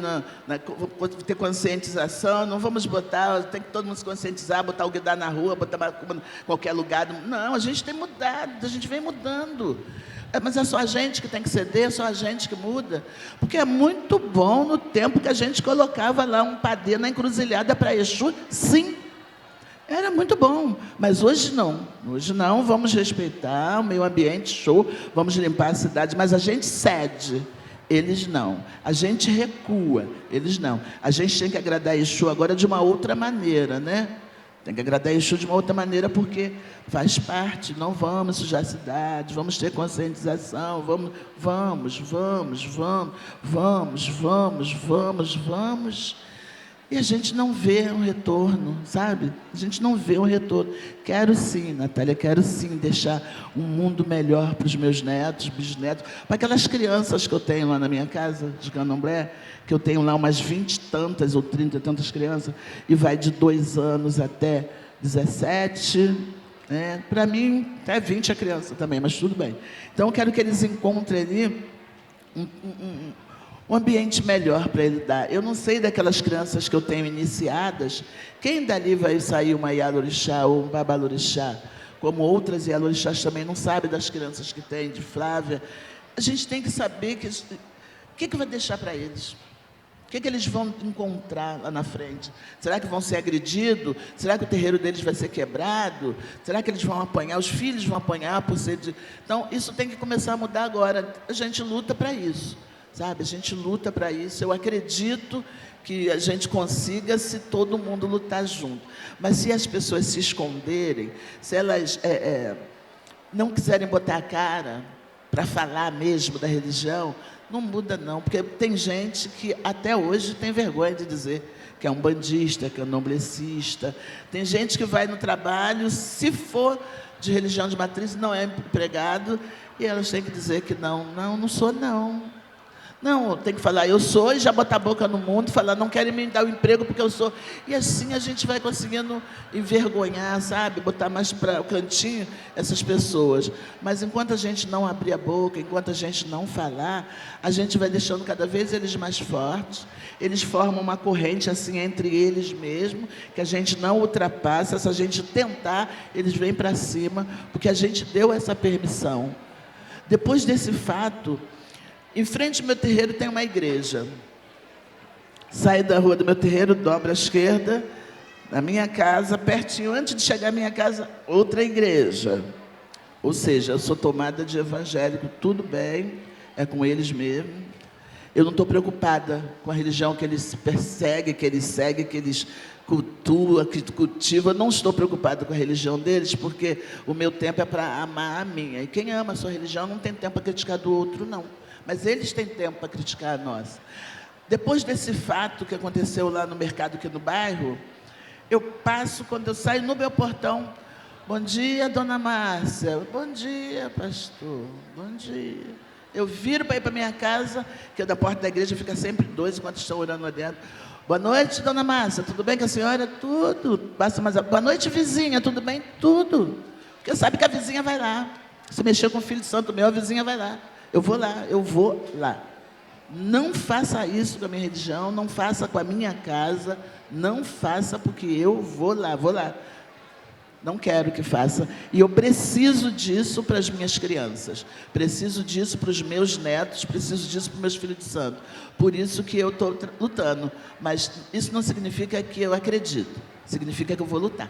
ter conscientização, não vamos botar, tem que todo mundo se conscientizar, botar o guidar na rua, botar macumba em qualquer lugar. Não, a gente tem mudado, a gente vem mudando. Mas é só a gente que tem que ceder, é só a gente que muda. Porque é muito bom no tempo que a gente colocava lá um padê na encruzilhada para Exu, sim. Era muito bom, mas hoje não. Hoje não, vamos respeitar o meio ambiente, show, vamos limpar a cidade, mas a gente cede, eles não. A gente recua, eles não. A gente tem que agradar Exu agora de uma outra maneira, né? Tem que agradar Exu de uma outra maneira, porque faz parte, não vamos sujar a cidade, vamos ter conscientização, vamos. E a gente não vê um retorno, sabe? A gente não vê um retorno. Quero sim, Natália, quero sim deixar um mundo melhor para os meus netos, bisnetos, para aquelas crianças que eu tenho lá na minha casa de Candomblé, que eu tenho lá umas 20 e tantas ou 30 e tantas crianças, e vai de 2 anos até 17, né? Para mim, até 20 a criança também, mas tudo bem. Então, eu quero que eles encontrem ali um ambiente melhor para ele dar. Eu não sei daquelas crianças que eu tenho iniciadas, quem dali vai sair uma Ialorixá ou um Babalorixá, como outras Ialorixás também não sabe das crianças que tem, de Flávia. A gente tem que saber o que vai deixar para eles. O que eles vão encontrar lá na frente? Será que vão ser agredidos? Será que o terreiro deles vai ser quebrado? Será que eles vão apanhar? Os filhos vão apanhar por ser de... Então, isso tem que começar a mudar agora. A gente luta para isso. Sabe? A gente luta para isso. Eu acredito que a gente consiga se todo mundo lutar junto. Mas se as pessoas se esconderem, se elas não quiserem botar a cara para falar mesmo da religião, não muda não, porque tem gente que até hoje tem vergonha de dizer que é um bandista, que é um candomblecista. Tem gente que vai no trabalho, se for de religião de matriz, não é empregado, e elas têm que dizer que não sou não. Não, tem que falar, eu sou, e já botar a boca no mundo, falar, não querem me dar o emprego porque eu sou. E assim a gente vai conseguindo envergonhar, sabe? Botar mais para o cantinho essas pessoas. Mas enquanto a gente não abrir a boca, enquanto a gente não falar, a gente vai deixando cada vez eles mais fortes. Eles formam uma corrente assim entre eles mesmos, que a gente não ultrapassa. Se a gente tentar, eles vêm para cima, porque a gente deu essa permissão. Depois desse fato, em frente ao meu terreiro tem uma igreja. Sai da rua do meu terreiro, dobra à esquerda, na minha casa, pertinho, antes de chegar à minha casa, outra igreja. Ou seja, eu sou tomada de evangélico, tudo bem, é com eles mesmo. Eu não estou preocupada com a religião que eles perseguem, que eles seguem, que eles cultuam, que cultivam. Eu não estou preocupada com a religião deles, porque o meu tempo é para amar a minha. E quem ama a sua religião não tem tempo para criticar do outro, não. Mas eles têm tempo para criticar a nossa. Depois desse fato que aconteceu lá no mercado aqui no bairro, eu passo, quando eu saio no meu portão, bom dia, dona Márcia. Bom dia, pastor. Bom dia. Eu viro para ir para minha casa, que da porta da igreja fica sempre 2 enquanto estão orando lá dentro. Boa noite, dona Márcia. Tudo bem com a senhora? Tudo. Passa mais. Boa noite, vizinha. Tudo bem? Tudo. Porque sabe que a vizinha vai lá. Se mexer com o filho santo meu, a vizinha vai lá. Eu vou lá. Não faça isso com a minha religião, não faça com a minha casa, não faça porque eu vou lá. Não quero que faça. E eu preciso disso para as minhas crianças, preciso disso para os meus netos, preciso disso para os meus filhos de santo. Por isso que eu estou lutando. Mas isso não significa que eu acredito, significa que eu vou lutar.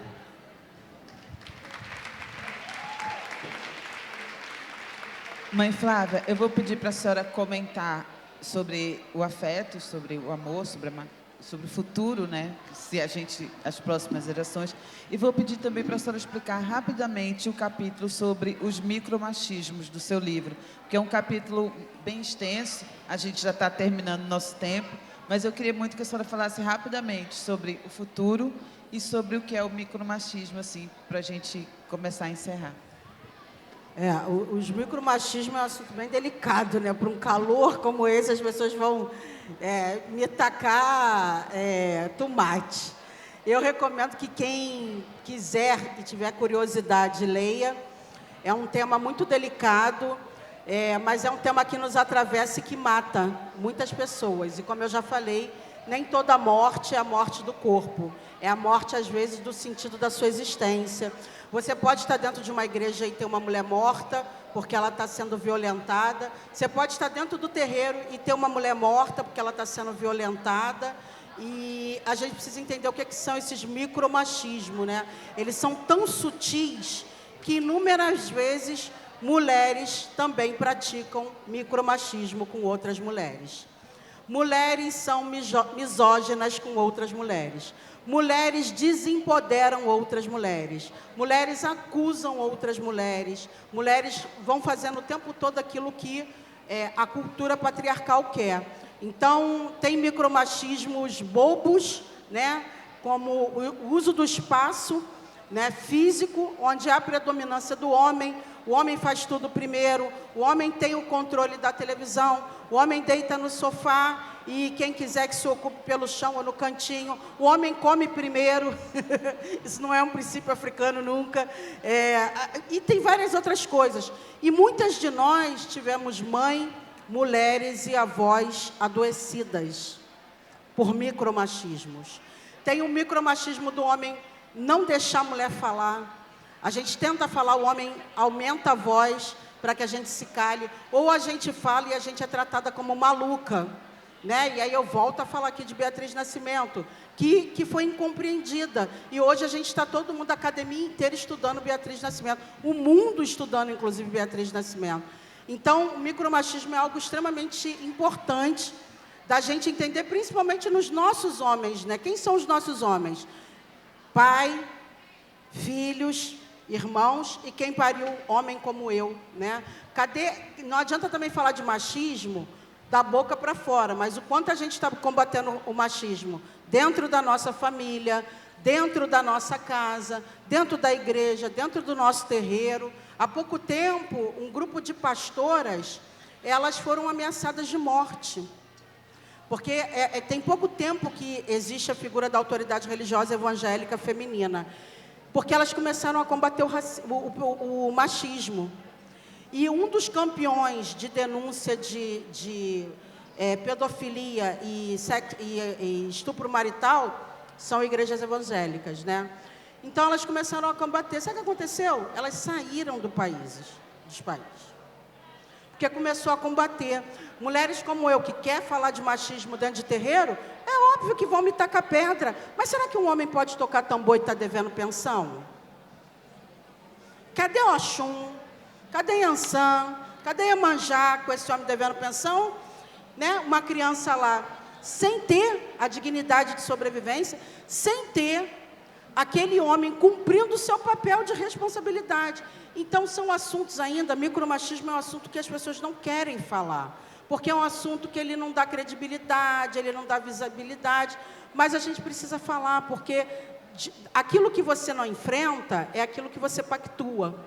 Mãe Flávia, eu vou pedir para a senhora comentar sobre o afeto, sobre o amor, sobre o futuro, né? Se a gente, as próximas gerações. E vou pedir também para a senhora explicar rapidamente o capítulo sobre os micromachismos do seu livro, que é um capítulo bem extenso, a gente já está terminando o nosso tempo, mas eu queria muito que a senhora falasse rapidamente sobre o futuro e sobre o que é o micromachismo, assim, para a gente começar a encerrar. Os micromachismos é um assunto bem delicado, né? Para um calor como esse, as pessoas vão me tacar tomate. Eu recomendo que quem quiser e tiver curiosidade, leia. É um tema muito delicado, mas é um tema que nos atravessa e que mata muitas pessoas. E como eu já falei, nem toda morte é a morte do corpo. É a morte, às vezes, do sentido da sua existência. Você pode estar dentro de uma igreja e ter uma mulher morta, porque ela está sendo violentada. Você pode estar dentro do terreiro e ter uma mulher morta, porque ela está sendo violentada. E a gente precisa entender o que são esses micromachismos, né? Eles são tão sutis que inúmeras vezes mulheres também praticam micromachismo com outras mulheres. Mulheres são misóginas com outras mulheres. Mulheres desempoderam outras mulheres. Mulheres acusam outras mulheres. Mulheres vão fazendo o tempo todo aquilo que a cultura patriarcal quer. Então, tem micromachismos bobos, né? Como o uso do espaço, né, físico, onde há a predominância do homem. O homem faz tudo primeiro, o homem tem o controle da televisão, o homem deita no sofá e quem quiser que se ocupe pelo chão ou no cantinho, o homem come primeiro. Isso não é um princípio africano nunca. E tem várias outras coisas. E muitas de nós tivemos mãe, mulheres e avós adoecidas por micromachismos. Tem o micromachismo do homem não deixar a mulher falar. A gente tenta falar, o homem aumenta a voz para que a gente se cale, ou a gente fala e a gente é tratada como maluca, né? E aí eu volto a falar aqui de Beatriz Nascimento, que foi incompreendida. E hoje a gente está todo mundo, a academia inteira estudando Beatriz Nascimento, o mundo estudando, inclusive, Beatriz Nascimento. Então, o micromachismo é algo extremamente importante da gente entender, principalmente nos nossos homens, né? Quem são os nossos homens? Pai, filhos, irmãos e quem pariu homem como eu, né? Não adianta também falar de machismo da boca para fora, mas o quanto a gente está combatendo o machismo dentro da nossa família, dentro da nossa casa, dentro da igreja, dentro do nosso terreiro. Há pouco tempo, um grupo de pastoras, elas foram ameaçadas de morte. Porque tem pouco tempo que existe a figura da autoridade religiosa evangélica feminina. Porque elas começaram a combater o machismo. E um dos campeões de denúncia de pedofilia e estupro marital são igrejas evangélicas, né? Então, elas começaram a combater. Sabe o que aconteceu? Elas saíram dos países. Porque começou a combater. Mulheres como eu, que quer falar de machismo dentro de terreiro, é óbvio que vão me tacar pedra. Mas será que um homem pode tocar tambor e está devendo pensão? Cadê o Oxum? Cadê Yansan? Cadê Iemanjá com esse homem devendo pensão? Né? Uma criança lá, sem ter a dignidade de sobrevivência, sem ter aquele homem cumprindo o seu papel de responsabilidade. Então, são assuntos ainda, micromachismo é um assunto que as pessoas não querem falar, porque é um assunto que ele não dá credibilidade, ele não dá visibilidade, mas a gente precisa falar, porque aquilo que você não enfrenta é aquilo que você pactua.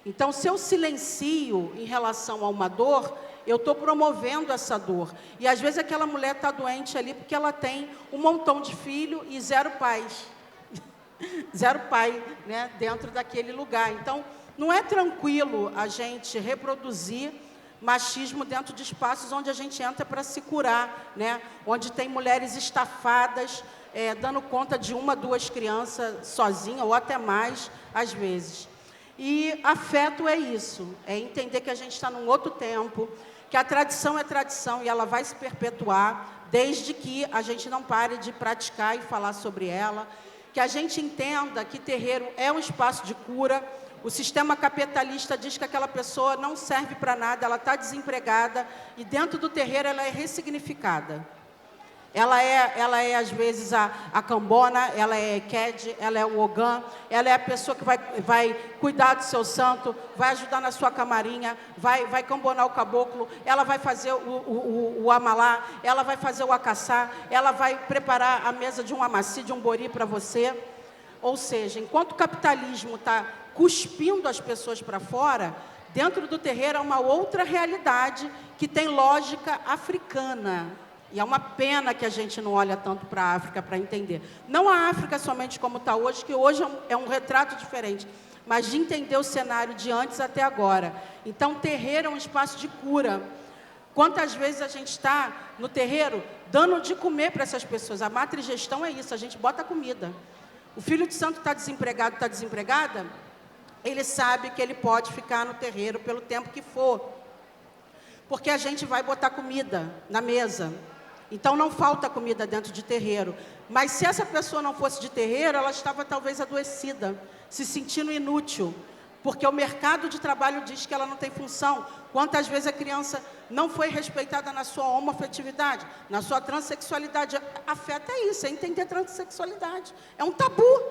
Então, se eu silencio em relação a uma dor, eu estou promovendo essa dor. E, às vezes, aquela mulher está doente ali porque ela tem um montão de filho e zero pais. Zero pai, né, dentro daquele lugar. Então, não é tranquilo a gente reproduzir machismo dentro de espaços onde a gente entra para se curar, né? Onde tem mulheres estafadas, dando conta de uma, duas crianças sozinha, ou até mais, às vezes. E afeto é isso, é entender que a gente está num outro tempo, que a tradição é tradição e ela vai se perpetuar, desde que a gente não pare de praticar e falar sobre ela, que a gente entenda que terreiro é um espaço de cura. O sistema capitalista diz que aquela pessoa não serve para nada, ela está desempregada, e dentro do terreiro ela é ressignificada. Ela é às vezes, a cambona, ela é Eked, ela é o Ogã, ela é a pessoa que vai cuidar do seu santo, vai ajudar na sua camarinha, vai cambonar o caboclo, ela vai fazer o amalá, ela vai fazer o acaçá, ela vai preparar a mesa de um amaci, de um bori para você. Ou seja, enquanto o capitalismo está cuspindo as pessoas para fora, dentro do terreiro há uma outra realidade que tem lógica africana. E é uma pena que a gente não olha tanto para a África para entender. Não a África somente como está hoje, que hoje é um retrato diferente, mas de entender o cenário de antes até agora. Então, terreiro é um espaço de cura. Quantas vezes a gente está no terreiro dando de comer para essas pessoas? A matrigestão é isso, a gente bota comida. O filho de santo está desempregado, está desempregada, ele sabe que ele pode ficar no terreiro pelo tempo que for, porque a gente vai botar comida na mesa. Então, não falta comida dentro de terreiro. Mas se essa pessoa não fosse de terreiro, ela estava talvez adoecida, se sentindo inútil, porque o mercado de trabalho diz que ela não tem função. Quantas vezes a criança não foi respeitada na sua homoafetividade, na sua transexualidade? Afeta isso, é entender transexualidade. É um tabu.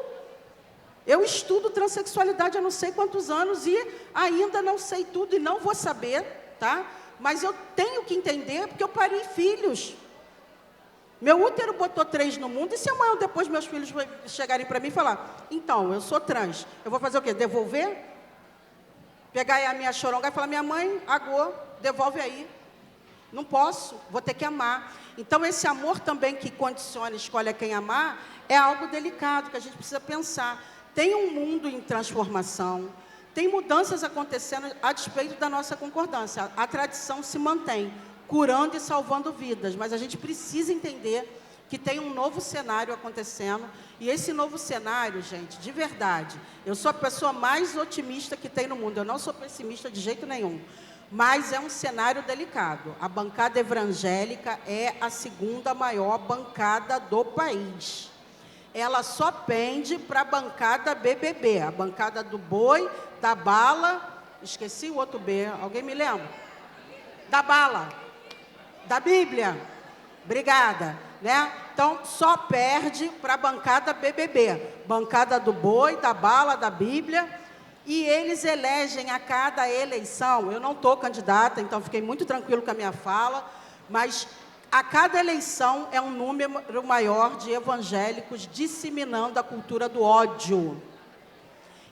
Eu estudo transexualidade há não sei quantos anos e ainda não sei tudo e não vou saber, tá? Mas eu tenho que entender porque eu parei filhos. Meu útero botou 3 no mundo, e se amanhã ou depois meus filhos chegarem para mim e falar, então, eu sou trans, eu vou fazer o quê? Devolver? Pegar aí a minha choronga e falar, minha mãe, agô, devolve aí. Não posso, vou ter que amar. Então, esse amor também que condiciona, escolhe a quem amar, é algo delicado, que a gente precisa pensar. Tem um mundo em transformação, tem mudanças acontecendo a despeito da nossa concordância. A tradição se mantém, curando e salvando vidas, mas a gente precisa entender que tem um novo cenário acontecendo, e esse novo cenário, gente, de verdade, eu sou a pessoa mais otimista que tem no mundo, eu não sou pessimista de jeito nenhum, mas é um cenário delicado. A bancada evangélica é a 2ª maior bancada do país. Ela só pende para a bancada BBB, a bancada do boi, da bala, esqueci o outro B, alguém me lembra? Da bala. Da Bíblia, obrigada, né? Então, só perde para a bancada BBB, bancada do boi, da bala, da Bíblia, e eles elegem a cada eleição, eu não estou candidata, então fiquei muito tranquilo com a minha fala, mas a cada eleição é um número maior de evangélicos disseminando a cultura do ódio.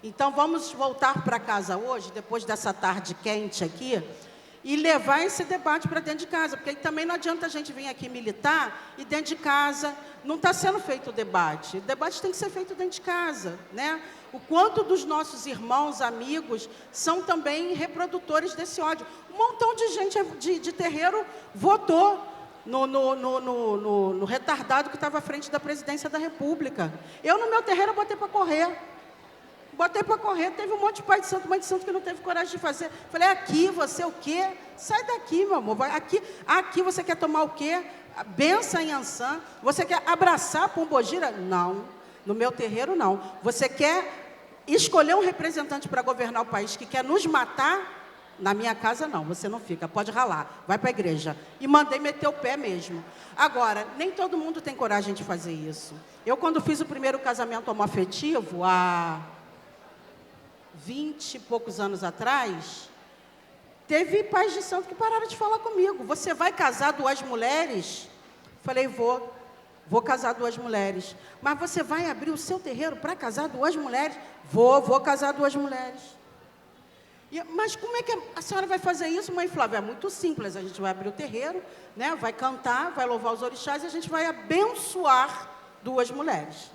Então, vamos voltar para casa hoje, depois dessa tarde quente aqui, e levar esse debate para dentro de casa, porque também não adianta a gente vir aqui militar e dentro de casa não está sendo feito o debate tem que ser feito dentro de casa, né? O quanto dos nossos irmãos, amigos, são também reprodutores desse ódio. Um montão de gente de terreiro votou no retardado que estava à frente da presidência da República. Eu, no meu terreiro, botei para correr. Teve um monte de pai de santo, mãe de santo que não teve coragem de fazer. Falei, aqui, você o quê? Sai daqui, meu amor. Aqui você quer tomar o quê? Benção em Ançã? Você quer abraçar Pombogira? Não. No meu terreiro, não. Você quer escolher um representante para governar o país que quer nos matar? Na minha casa, não. Você não fica. Pode ralar. Vai para a igreja. E mandei meter o pé mesmo. Agora, nem todo mundo tem coragem de fazer isso. Eu, quando fiz o primeiro casamento homoafetivo, há 20 e poucos anos atrás, teve pais de santo que pararam de falar comigo. Você vai casar 2 mulheres? Falei, vou casar 2 mulheres. Mas você vai abrir o seu terreiro para casar 2 mulheres? Vou casar 2 mulheres. Mas como é que a senhora vai fazer isso, mãe Flávia? É muito simples, a gente vai abrir o terreiro, né? Vai cantar, vai louvar os orixás e a gente vai abençoar 2 mulheres.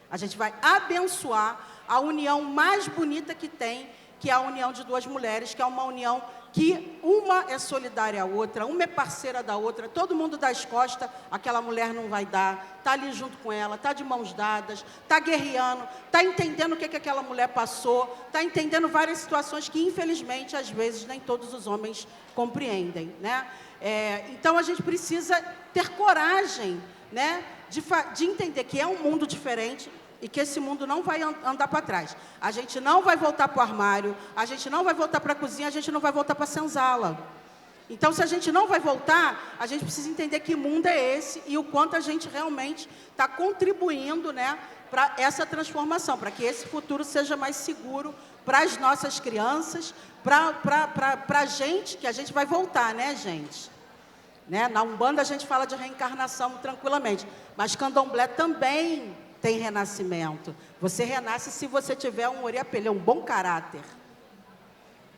A gente vai abençoar a união mais bonita que tem, que é a união de 2 mulheres, que é uma união que uma é solidária à outra, uma é parceira da outra, todo mundo dá as costas, aquela mulher não vai dar, está ali junto com ela, está de mãos dadas, está guerreando, está entendendo o que aquela mulher passou, está entendendo várias situações que, infelizmente, às vezes, nem todos os homens compreendem, né? Então, a gente precisa ter coragem, né, de entender que é um mundo diferente, e que esse mundo não vai andar para trás. A gente não vai voltar para o armário, a gente não vai voltar para a cozinha, a gente não vai voltar para a senzala. Então, se a gente não vai voltar, a gente precisa entender que mundo é esse e o quanto a gente realmente está contribuindo, né, para essa transformação, para que esse futuro seja mais seguro para as nossas crianças, para a gente, que a gente vai voltar, né, gente? Né? Na Umbanda a gente fala de reencarnação tranquilamente, mas Candomblé também tem renascimento. Você renasce se você tiver um oriapelê, um bom caráter.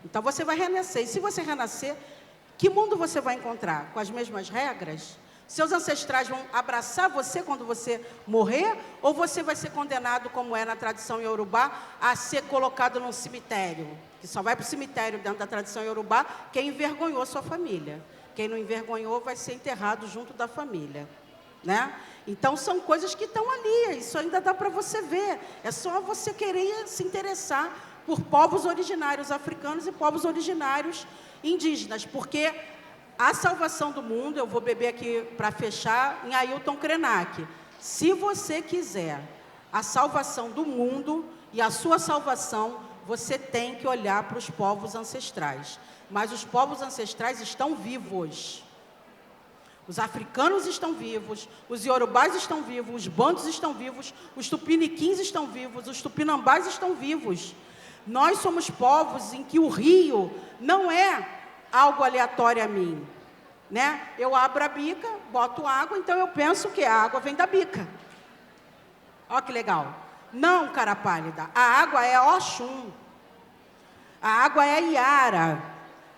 Então você vai renascer. E se você renascer, Que mundo você vai encontrar? Com as mesmas regras? Seus ancestrais vão abraçar você quando você morrer? Ou você vai ser condenado, como é na tradição iorubá, a ser colocado num cemitério? Que só vai para o cemitério, dentro da tradição iorubá, quem envergonhou sua família. Quem não envergonhou vai ser enterrado junto da família, né? Então, são coisas que estão ali, isso ainda dá para você ver. É só você querer se interessar por povos originários africanos e povos originários indígenas, porque a salvação do mundo, eu vou beber aqui para fechar, em Ailton Krenak. Se você quiser a salvação do mundo e a sua salvação, você tem que olhar para os povos ancestrais. Mas os povos ancestrais estão vivos. Os africanos estão vivos, os iorubás estão vivos, os bantos estão vivos, os tupiniquins estão vivos, os tupinambás estão vivos. Nós somos povos em que o rio não é algo aleatório a mim, né? Eu abro a bica, boto água, então eu penso que a água vem da bica. Olha que legal. Não, cara pálida, a água é Oxum, a água é Iara,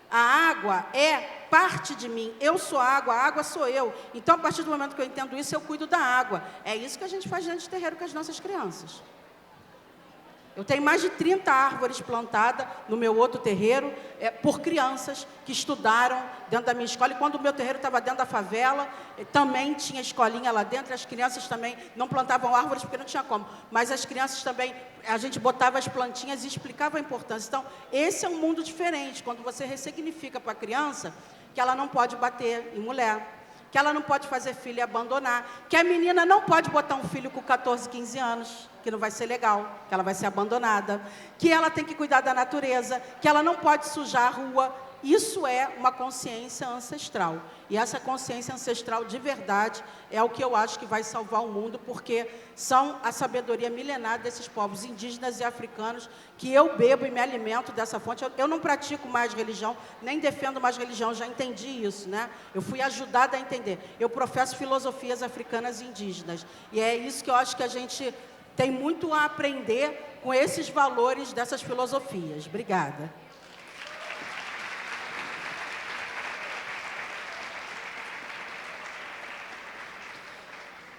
a água é parte de mim, eu sou a água sou eu. Então, a partir do momento que eu entendo isso, eu cuido da água. É isso que a gente faz dentro de terreiro com as nossas crianças. Eu tenho mais de 30 árvores plantadas no meu outro terreiro, por crianças que estudaram dentro da minha escola. E quando o meu terreiro estava dentro da favela, também tinha escolinha lá dentro. As crianças também não plantavam árvores porque não tinha como. Mas as crianças também, a gente botava as plantinhas e explicava a importância. Então, esse é um mundo diferente. Quando você ressignifica para a criança que ela não pode bater em mulher, que ela não pode fazer filho e abandonar, que a menina não pode botar um filho com 14, 15 anos, que não vai ser legal, que ela vai ser abandonada, que ela tem que cuidar da natureza, que ela não pode sujar a rua. Isso é uma consciência ancestral. E essa consciência ancestral de verdade é o que eu acho que vai salvar o mundo, porque são a sabedoria milenar desses povos indígenas e africanos que eu bebo e me alimento dessa fonte. Eu não pratico mais religião, nem defendo mais religião, já entendi isso, né? Eu fui ajudada a entender. Eu professo filosofias africanas e indígenas. E é isso que eu acho que a gente tem muito a aprender com esses valores dessas filosofias. Obrigada.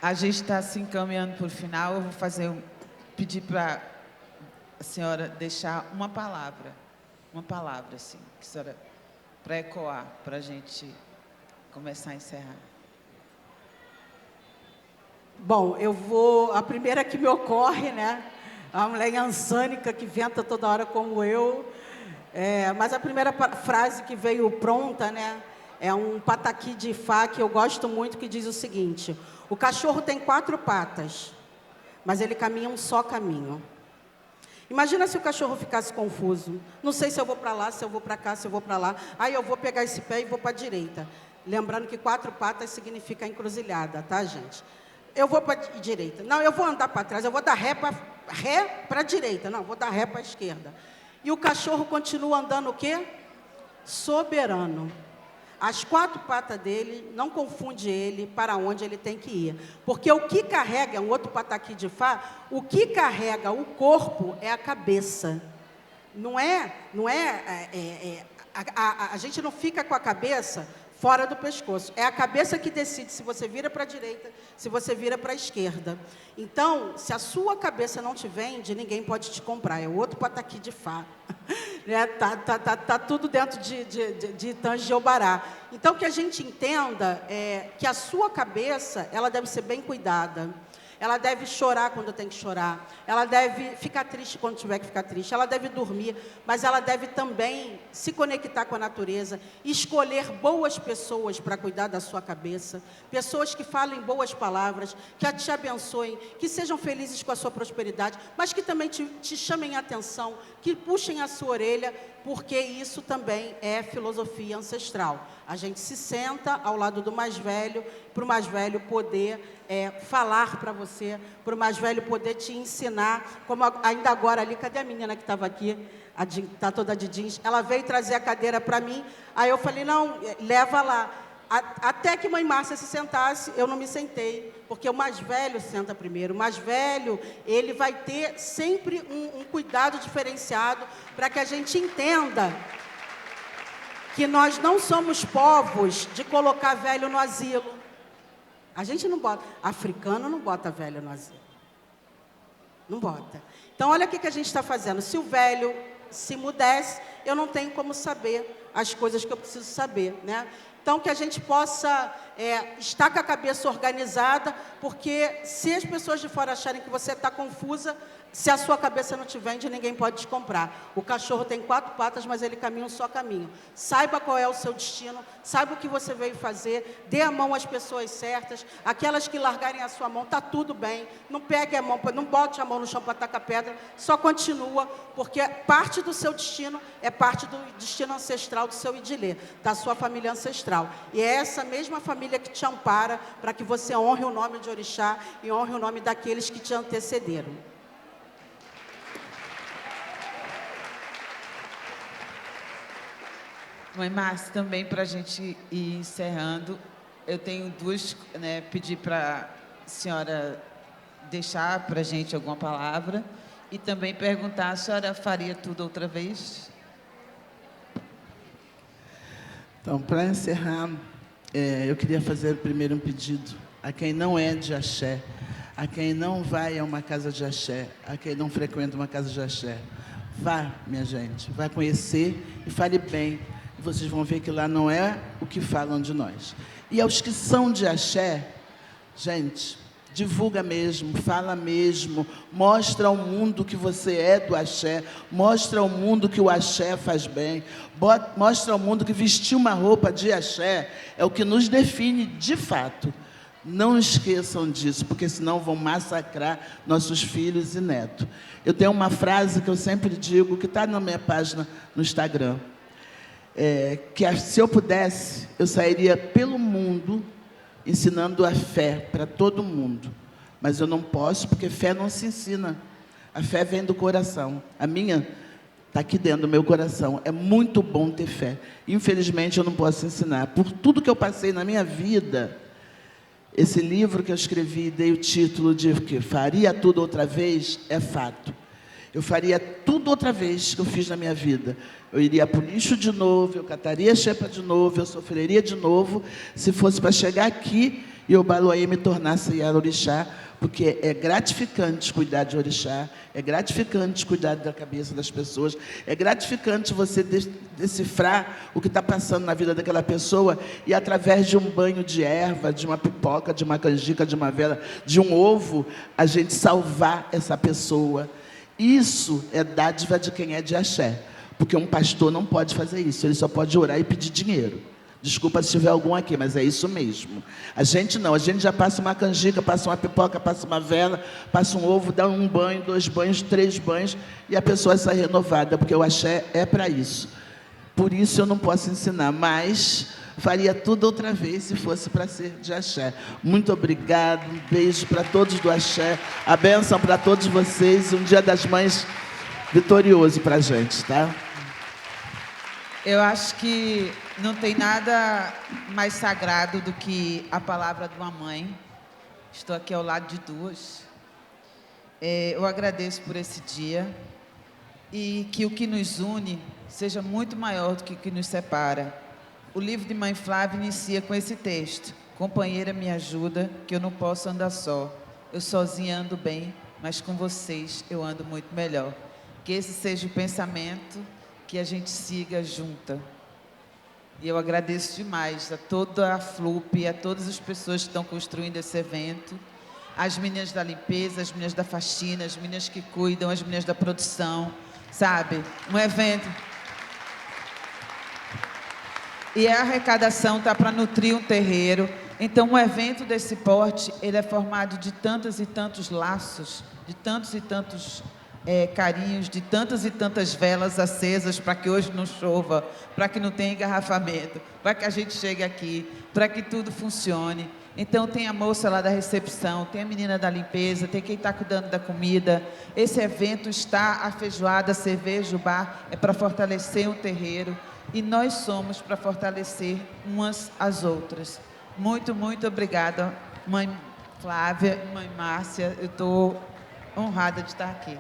A gente está se encaminhando para o final. Eu vou pedir para a senhora deixar uma palavra assim, que a senhora, para ecoar, para a gente começar a encerrar. Bom, a primeira que me ocorre, né? A mulher ansânica que venta toda hora como eu. Mas a primeira frase que veio pronta, né? É um pataqui de Ifá que eu gosto muito, que diz o seguinte: o cachorro tem 4 patas, mas ele caminha um só caminho. Imagina se o cachorro ficasse confuso. Não sei se eu vou para lá, se eu vou para cá, se eu vou para lá. Aí eu vou pegar esse pé e vou para a direita. Lembrando que 4 patas significa encruzilhada, tá, gente? Eu vou para a direita. Não, eu vou andar para trás. Eu vou dar ré para a direita. Não, vou dar ré para a esquerda. E o cachorro continua andando o quê? Soberano. As 4 patas dele não confunde ele para onde ele tem que ir. Porque o que carrega, um outro pataqui de Fá, o que carrega o corpo é a cabeça. A gente não fica com a cabeça fora do pescoço. É a cabeça que decide se você vira para a direita, se você vira para a esquerda. Então, se a sua cabeça não te vende, ninguém pode te comprar. É o outro pataqui de Fá. Tá tudo dentro de Tange-Obará. Então, que a gente entenda que a sua cabeça, ela deve ser bem cuidada. Ela deve chorar quando tem que chorar. Ela deve ficar triste quando tiver que ficar triste. Ela deve dormir, mas ela deve também se conectar com a natureza. Escolher boas pessoas para cuidar da sua cabeça. Pessoas que falem boas palavras, que te abençoem, que sejam felizes com a sua prosperidade, mas que também te chamem a atenção, que puxem a sua orelha, porque isso também é filosofia ancestral. A gente se senta ao lado do mais velho, para o mais velho poder falar para você, para o mais velho poder te ensinar, como ainda agora ali, cadê a menina que estava aqui? Está toda de jeans. Ela veio trazer a cadeira para mim, aí eu falei, não, leva lá. Até que mãe Márcia se sentasse, eu não me sentei, porque o mais velho senta primeiro. O mais velho, ele vai ter sempre um cuidado diferenciado para que a gente entenda que nós não somos povos de colocar velho no asilo. A gente não bota, africano não bota velho no asilo. Não bota. Então, olha o que a gente está fazendo. Se o velho se mudesse, eu não tenho como saber as coisas que eu preciso saber, né? Então, que a gente possa estar com a cabeça organizada, porque se as pessoas de fora acharem que você está confusa, se a sua cabeça não te vende, ninguém pode te comprar. O cachorro tem 4 patas, mas ele caminha um só caminho. Saiba qual é o seu destino, saiba o que você veio fazer, dê a mão às pessoas certas, aquelas que largarem a sua mão, está tudo bem, não pegue a mão, não bote a mão no chão para tacar pedra, só continua, porque parte do seu destino é parte do destino ancestral do seu idilê, da sua família ancestral. E é essa mesma família que te ampara para que você honre o nome de Orixá e honre o nome daqueles que te antecederam. Mãe Márcia, também para a gente ir encerrando, eu tenho duas, pedir para a senhora deixar para a gente alguma palavra e também perguntar, a senhora faria tudo outra vez? Então, para encerrar, eu queria fazer primeiro um pedido a quem não é de axé, a quem não vai a uma casa de axé, a quem não frequenta uma casa de axé. Vá, minha gente, vá conhecer e fale bem. Vocês vão ver que lá não é o que falam de nós. E aos que são de axé, gente, divulga mesmo, fala mesmo, mostra ao mundo que você é do axé, mostra ao mundo que o axé faz bem, mostra ao mundo que vestir uma roupa de axé é o que nos define de fato. Não esqueçam disso, porque senão vão massacrar nossos filhos e netos. Eu tenho uma frase que eu sempre digo, que está na minha página no Instagram, que se eu pudesse, eu sairia pelo mundo ensinando a fé para todo mundo. Mas eu não posso, porque fé não se ensina. A fé vem do coração. A minha está aqui dentro do meu coração. É muito bom ter fé. Infelizmente, eu não posso ensinar. Por tudo que eu passei na minha vida, esse livro que eu escrevi, dei o título de que faria tudo outra vez, é fato. Eu faria tudo outra vez que eu fiz na minha vida. Eu iria para o lixo de novo, eu cataria a xepa de novo, eu sofreria de novo, se fosse para chegar aqui e o Baloaê me tornasse Orixá, porque é gratificante cuidar de Orixá, é gratificante cuidar da cabeça das pessoas, é gratificante você decifrar o que está passando na vida daquela pessoa e, através de um banho de erva, de uma pipoca, de uma canjica, de uma vela, de um ovo, a gente salvar essa pessoa. Isso é dádiva de quem é de axé, porque um pastor não pode fazer isso, ele só pode orar e pedir dinheiro. Desculpa se tiver algum aqui, mas é isso mesmo. A gente não, a gente já passa uma canjica, passa uma pipoca, passa uma vela, passa um ovo, dá um banho, 2 banhos, 3 banhos, e a pessoa sai renovada, porque o axé é para isso. Por isso eu não posso ensinar, mas faria tudo outra vez se fosse para ser de axé. Muito obrigado, um beijo para todos do axé, a bênção para todos vocês, um Dia das Mães vitorioso para a gente, tá? Eu acho que não tem nada mais sagrado do que a palavra de uma mãe. Estou aqui ao lado de duas. Eu agradeço por esse dia e que o que nos une seja muito maior do que o que nos separa. O livro de Mãe Flávia inicia com esse texto: companheira, me ajuda, que eu não posso andar só. Eu sozinha ando bem, mas com vocês eu ando muito melhor. Que esse seja o pensamento, que a gente siga junta. E eu agradeço demais a toda a FLUP, a todas as pessoas que estão construindo esse evento, as meninas da limpeza, as meninas da faxina, as meninas que cuidam, as meninas da produção, sabe? Um evento. E a arrecadação está para nutrir um terreiro. Então, um evento desse porte, ele é formado de tantos e tantos laços, de tantos e tantos carinhos, de tantas e tantas velas acesas para que hoje não chova, para que não tenha engarrafamento, para que a gente chegue aqui, para que tudo funcione. Então tem a moça lá da recepção, tem a menina da limpeza, tem quem está cuidando da comida. Esse evento está a feijoada, a cerveja, o bar, é para fortalecer um terreiro e nós somos para fortalecer umas às outras. Muito, muito obrigada, Mãe Flávia, Mãe Márcia, eu estou honrada de estar aqui.